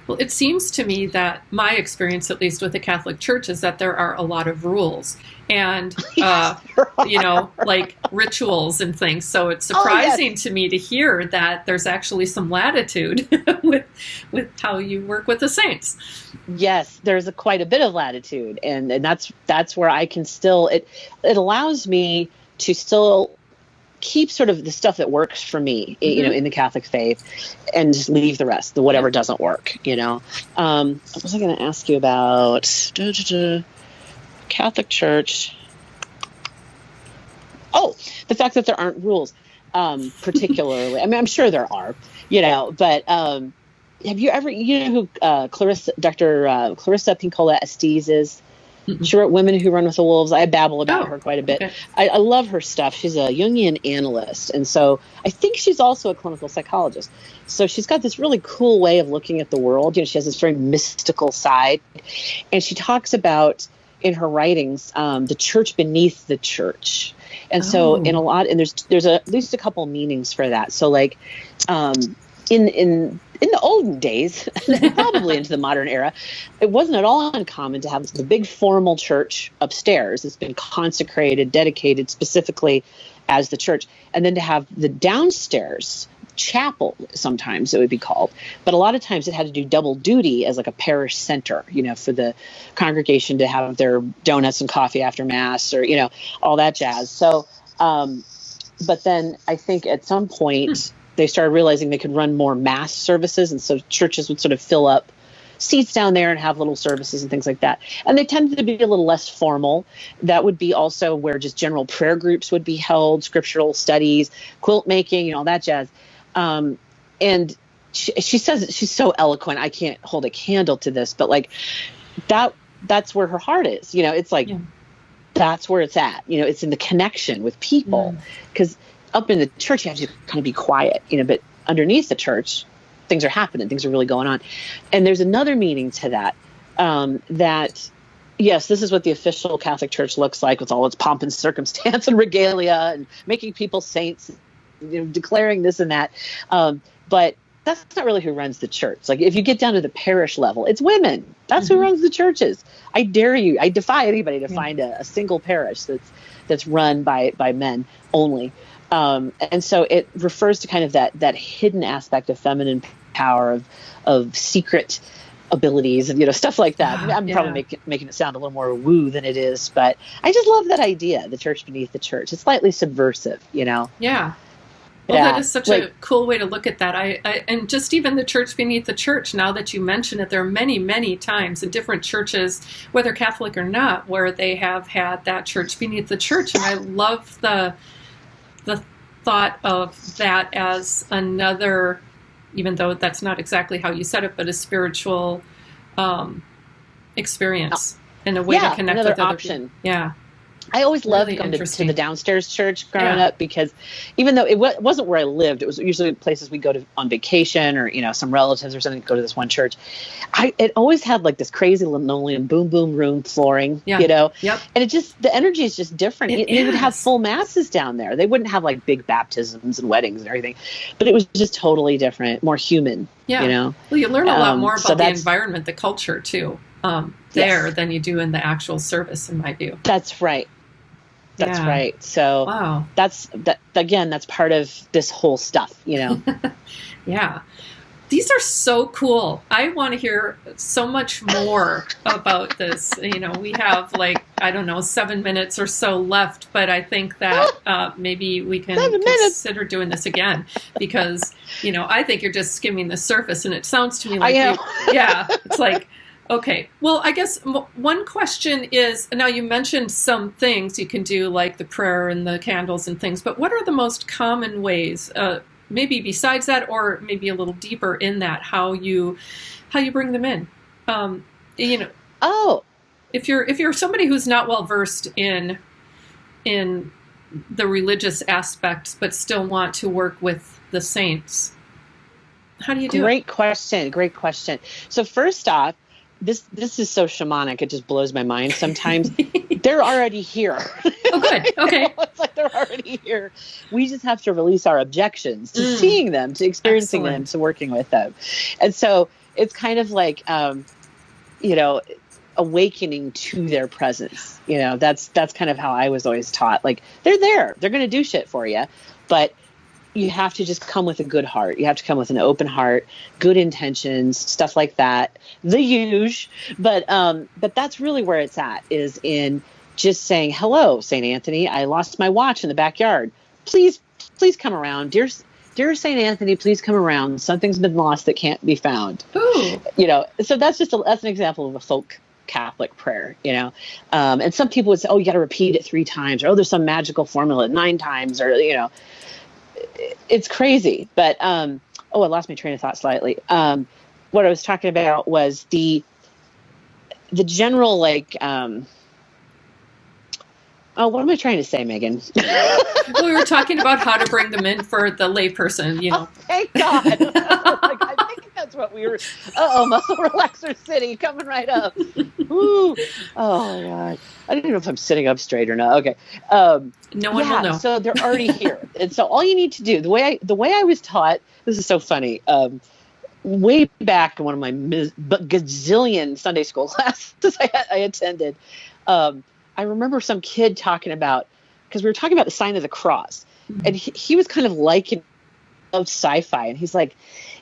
Well, it seems to me that my experience, at least with the Catholic Church, is that there are a lot of rules and, like rituals and things. So it's surprising to me to hear that there's actually some latitude with how you work with the saints. Yes, there's quite a bit of latitude. And that's where I can still, it allows me to still keep sort of the stuff that works for me, in the Catholic faith, and just leave the rest, the whatever doesn't work, What was I going to ask you about? Catholic Church. Oh, the fact that there aren't rules, particularly. I mean, I'm sure there are, but have you ever, who Dr. Clarissa Pinkola Estes is? She wrote Women Who Run with the Wolves. I babble about her quite a bit. Okay. I love her stuff. She's a Jungian analyst. And so I think she's also a clinical psychologist. So she's got this really cool way of looking at the world. She has this very mystical side. And she talks about, in her writings, the church beneath the church. And so in a lot, and there's at least a couple meanings for that. So like in the olden days, and probably into the modern era, it wasn't at all uncommon to have the big formal church upstairs that's been consecrated, dedicated specifically as the church, and then to have the downstairs chapel, sometimes it would be called. But a lot of times it had to do double duty as like a parish center, for the congregation to have their donuts and coffee after Mass or, all that jazz. So, but then I think at some point, they started realizing they could run more mass services. And so churches would sort of fill up seats down there and have little services and things like that. And they tended to be a little less formal. That would be also where just general prayer groups would be held, scriptural studies, quilt making, all that jazz. And she says, she's so eloquent, I can't hold a candle to this, but like that's where her heart is. It's like, that's where it's at. It's in the connection with people. Because up in the church, you have to kind of be quiet, but underneath the church, things are happening. Things are really going on. And there's another meaning to that, that, yes, this is what the official Catholic Church looks like with all its pomp and circumstance and regalia and making people saints, declaring this and that. But that's not really who runs the church. Like if you get down to the parish level, it's women. That's who runs the churches. I defy anybody to find a single parish that's run by men only. And so it refers to kind of that hidden aspect of feminine power, of secret abilities and, stuff like that. I'm probably making it sound a little more woo than it is, but I just love that idea, the church beneath the church. It's slightly subversive, Yeah. Well, that is such a cool way to look at that. And just even the church beneath the church, now that you mention it, there are many, many times in different churches, whether Catholic or not, where they have had that church beneath the church. And I love the thought of that as another even though that's not exactly how you said it, but a spiritual experience and a way to connect another with other option. people. Yeah. I always loved Really going to the interesting. downstairs church growing up, because even though it wasn't where I lived, it was usually places we go to on vacation, or, you know, some relatives or something, go to this one church. It always had like this crazy linoleum boom boom room flooring, you know, and it just, the energy is just different. They would have full masses down there. They wouldn't have like big baptisms and weddings and everything, but it was just totally different, more human, you know. Well, you learn a lot more about the environment, the culture too, there than you do in the actual service, in my view. That's right. That's right. So that's part of this whole stuff, you know? Yeah. These are so cool. I want to hear so much more about this. You know, we have like, I don't know, 7 minutes or so left, but I think that maybe we can consider doing this again, because, you know, I think you're just skimming the surface, and it sounds to me like, it's like, okay. Well, I guess one question is, now you mentioned some things you can do, like the prayer and the candles and things, but what are the most common ways, maybe besides that, or maybe a little deeper in that, how you bring them in? You know, if you're somebody who's not well versed in the religious aspects, but still want to work with the saints, how do you do it? Great question. So first off, this is so shamanic, it just blows my mind sometimes. They're already here. Oh, good. Okay. You know, it's like they're already here. We just have to release our objections to seeing them, to experiencing them, to working with them. And so it's kind of like, you know, awakening to their presence. You know, that's kind of how I was always taught. Like, they're there. They're going to do shit for you. But you have to just come with a good heart. You have to come with an open heart, good intentions, stuff like that. The huge, but that's really where it's at, is in just saying, hello, St. Anthony, I lost my watch in the backyard. Please come around. Dear St. Anthony, please come around. Something's been lost that can't be found. Ooh. You know, so that's an example of a folk Catholic prayer, you know. And some people would say, oh, you got to repeat it 3 times, or, oh, there's some magical formula 9 times, or, you know. It's crazy, but I lost my train of thought slightly. What I was talking about was the general, like, what am I trying to say, Megan? Well, we were talking about how to bring them in for the layperson, you know. Oh, thank God. I think that's what we were. Muscle relaxer city coming right up. Ooh. Oh God. I don't even know if I'm sitting up straight or not. Okay. No one will know. So they're already here, and so all you need to do, the way I was taught. This is so funny. Way back in one of my gazillion Sunday school classes I attended, I remember some kid talking about, because we were talking about the sign of the cross, and he was kind of liking sci-fi, and he's like,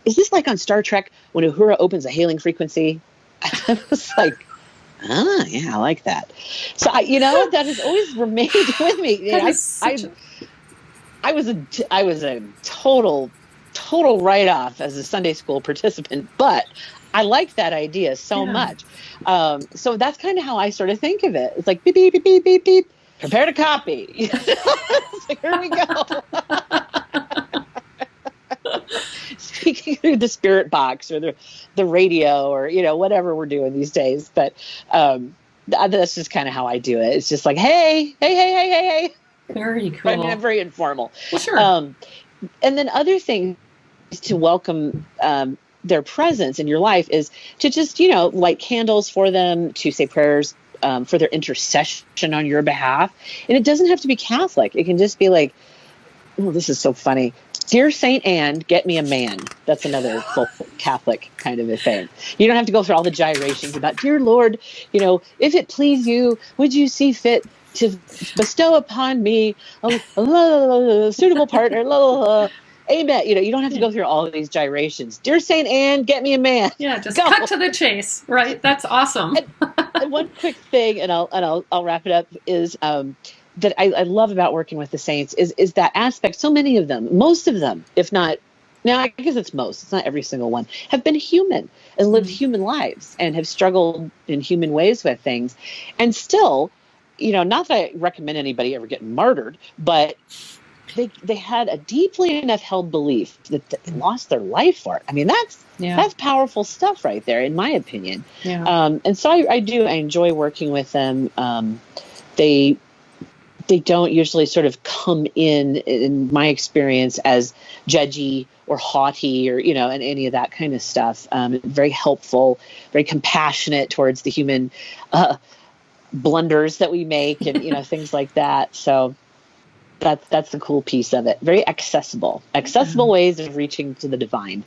is this like on Star Trek when Uhura opens a hailing frequency? I was like, yeah, I like that. So that has always remained with me. I was a total write-off as a Sunday school participant, but I like that idea so much. So that's kind of how I sort of think of it. It's like, beep, beep, beep, beep, beep, beep. Prepare to copy. So here we go. Speaking through the spirit box or the radio, or, you know, whatever we're doing these days. But that's just kind of how I do it. It's just like, hey. Very cool. I mean, I'm very informal. Well, sure. And then other things to welcome their presence in your life is to just, you know, light candles for them, to say prayers for their intercession on your behalf. And it doesn't have to be Catholic. It can just be like, oh, this is so funny. Dear Saint Anne, get me a man. That's another full Catholic kind of a thing. You don't have to go through all the gyrations about, dear Lord, you know, if it please you, would you see fit to bestow upon me a suitable partner? Amen. You know, you don't have to go through all of these gyrations. Dear Saint Anne, get me a man. Yeah, just cut to the chase, right? That's awesome. And one quick thing, and I'll wrap it up, is that I love about working with the saints is that aspect. So many of them, most of them, if not, now I guess it's not every single one, have been human and lived human lives and have struggled in human ways with things. And still, you know, not that I recommend anybody ever get martyred, but they had a deeply enough held belief that they lost their life for it. I mean, that's powerful stuff right there, in my opinion. Yeah. And so I enjoy working with them. They don't usually sort of come in my experience, as judgy or haughty or, and any of that kind of stuff. Very helpful, very compassionate towards the human blunders that we make and, things like that. So that's the cool piece of it. Very accessible ways of reaching to the divine.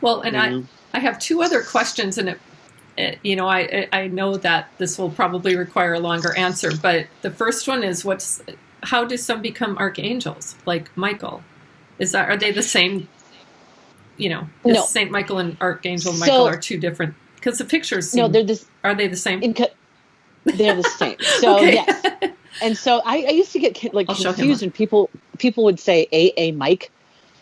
Well, and I have two other questions, and I know that this will probably require a longer answer, but the first one is how do some become archangels, like Michael? Are they the same? No. Saint Michael and Archangel Michael are two different, because the pictures are they the same? They're the same. So okay. Yes. And so I used to get confused when people would say A Mike.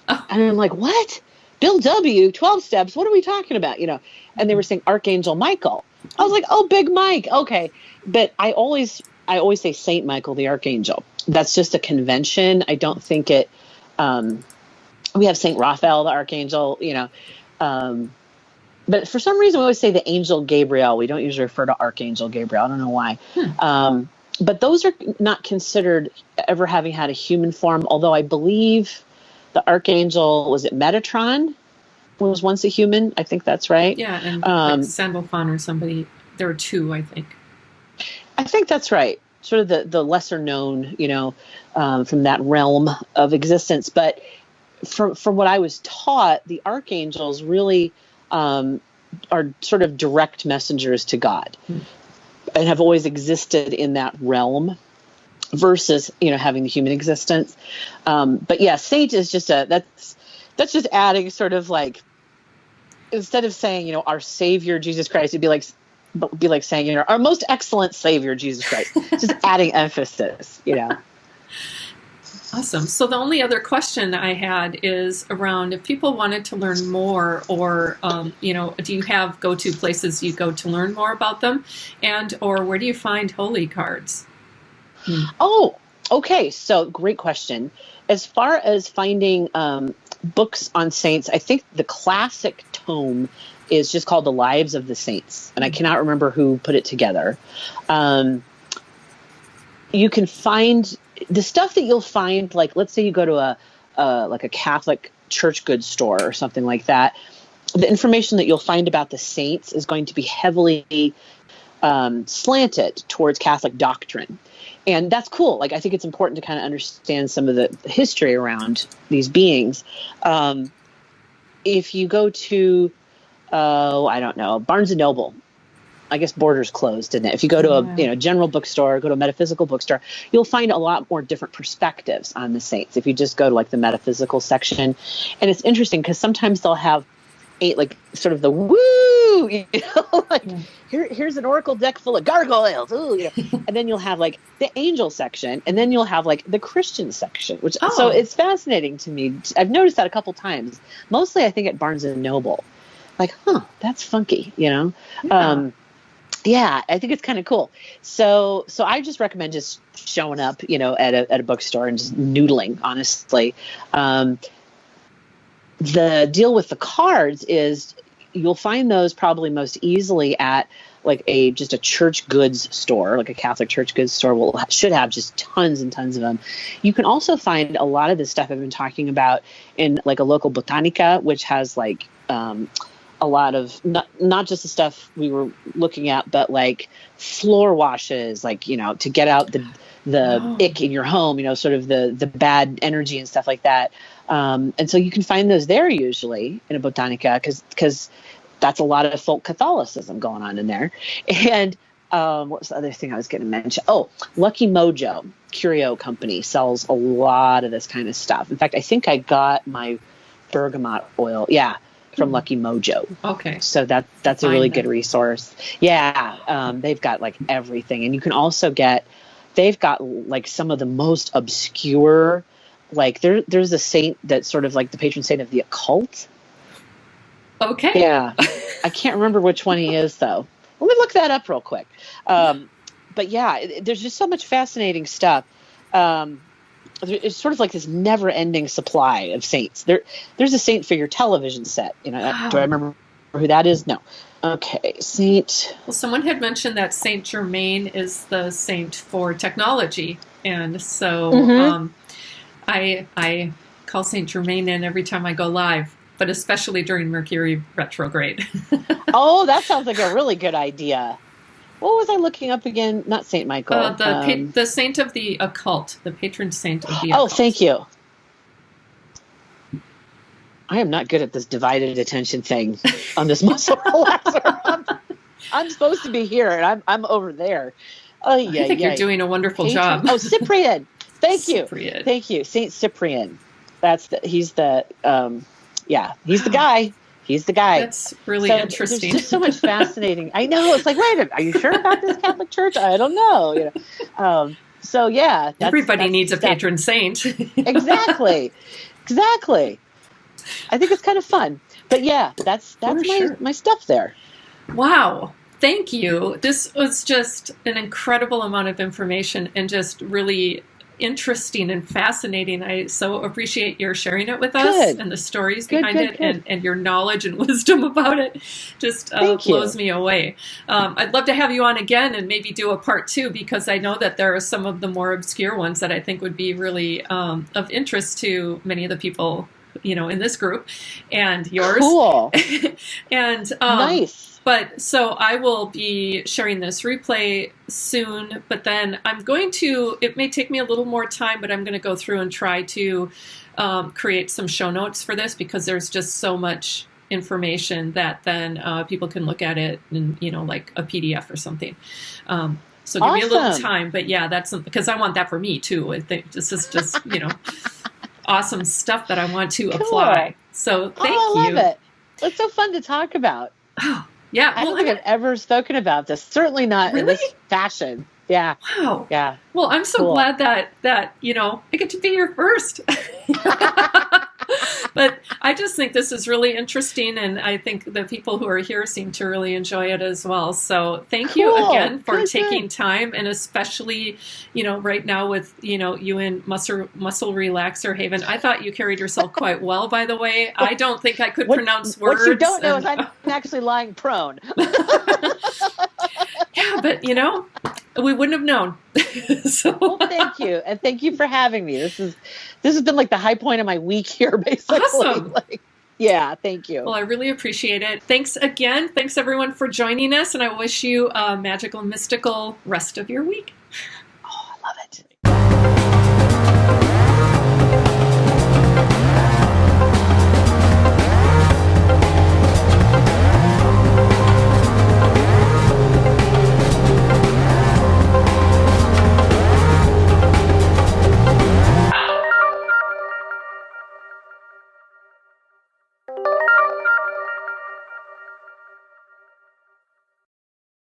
Oh. And I'm like, what? Bill W, 12 steps. What are we talking about? And they were saying Archangel Michael. I was like, oh, Big Mike. Okay. But I always say Saint Michael, the Archangel. That's just a convention. I don't think it, we have Saint Raphael, the Archangel, but for some reason we always say the angel Gabriel. We don't usually refer to Archangel Gabriel. I don't know why. But those are not considered ever having had a human form, although I believe the Archangel, was it Metatron, was once a human? I think that's right. Yeah, and Sandalphon or somebody, there were two, I think. I think that's right. Sort of the lesser known, from that realm of existence. But from what I was taught, the archangels really are sort of direct messengers to God, and have always existed in that realm, versus having the human existence. But yeah, saint is just that's just adding sort of like, instead of saying our Savior Jesus Christ, it'd be like saying our most excellent Savior Jesus Christ. Just adding emphasis. Awesome. So the only other question I had is around if people wanted to learn more, or do you have go-to places you go to learn more about them, or where do you find holy cards? Oh, okay. So great question. As far as finding books on saints, I think the classic tome is just called The Lives of the Saints, and I cannot remember who put it together. You can find the stuff that you'll find, like, let's say you go to a Catholic church goods store or something like that. The information that you'll find about the saints is going to be heavily slanted towards Catholic doctrine. And that's cool. Like, I think it's important to kind of understand some of the history around these beings. If you go to, I don't know, Barnes and Noble, I guess Borders closed, didn't it? If you go to a general bookstore, go to a metaphysical bookstore, you'll find a lot more different perspectives on the saints. If you just go to like the metaphysical section, and it's interesting because sometimes they'll have sort of the woo, here's an oracle deck full of gargoyles, and then you'll have like the angel section, and then you'll have like the Christian section, which so it's fascinating to me. I've noticed that a couple times, mostly I think at Barnes and Noble. Like, that's funky, Yeah, I think it's kind of cool. So I just recommend just showing up, at a bookstore and just noodling, honestly. The deal with the cards is you'll find those probably most easily at like just a church goods store, like a Catholic church goods store should have just tons and tons of them. You can also find a lot of the stuff I've been talking about in like a local botanica, which has like a lot of not just the stuff we were looking at, but like floor washes, like, to get out the ick in your home, sort of the bad energy and stuff like that. And so you can find those there usually in a botanica because that's a lot of folk Catholicism going on in there. And what was the other thing I was going to mention? Oh, Lucky Mojo Curio Company sells a lot of this kind of stuff. In fact, I think I got my bergamot oil. Yeah. From Lucky Mojo. Okay. So that's a really good resource. Yeah. They've got like everything. And you can also they've got like some of the most obscure, like there's a saint that's sort of like the patron saint of the occult. Okay. Yeah. I can't remember which one he is though. Let me look that up real quick. But yeah, there's just so much fascinating stuff. it's sort of like this never-ending supply of saints. There's a saint for your television set. Do I remember who that is? No. Okay, saint. Well, someone had mentioned that Saint Germain is the saint for technology, and so I call Saint Germain in every time I go live, but especially during Mercury retrograde. Oh, that sounds like a really good idea. What was I looking up again? Not Saint Michael. The saint of the occult, the patron saint of the occult. Oh, thank you. I am not good at this divided attention thing on this muscle relaxer. I'm supposed to be here, and I'm over there. Oh, yeah, I think you're doing a wonderful job. Oh, Cyprian. Thank you. Cyprian. Thank you. Saint Cyprian. He's the guy. He's the guy. That's really interesting. There's just so much fascinating. I know. It's like, wait a minute, are you sure about this Catholic Church? I don't know. So yeah. Everybody needs a patron saint. Exactly. I think it's kind of fun. But yeah, that's my stuff there. Wow. Thank you. This was just an incredible amount of information and just really interesting and fascinating. I so appreciate your sharing it with us and the stories behind it. And your knowledge and wisdom about it just blows me away. I'd love to have you on again and maybe do a part 2, because I know that there are some of the more obscure ones that I think would be really of interest to many of the people in this group and yours. Cool. And nice. But so I will be sharing this replay soon, but then it may take me a little more time, but I'm going to go through and try to create some show notes for this, because there's just so much information that then people can look at it in, like a PDF or something. So give me a little time, but yeah, that's because I want that for me too. I think this is just, awesome stuff that I want to apply. So thank you. I love it. It's so fun to talk about. Oh, yeah. I don't think I've ever spoken about this. Certainly not in this fashion. Yeah. Wow. Yeah. Well, I'm so glad that I get to be your first. But I just think this is really interesting, and I think the people who are here seem to really enjoy it as well. So thank you again for taking time, and especially, right now with, you in Muscle Relaxer Haven. I thought you carried yourself quite well, by the way. I don't think I could pronounce words. What you don't know is I'm actually lying prone. Yeah, but, we wouldn't have known. Well, thank you. And thank you for having me. This has been like the high point of my week here, basically. Awesome. Yeah, thank you. Well, I really appreciate it. Thanks again. Thanks everyone for joining us, and I wish you a magical, mystical rest of your week.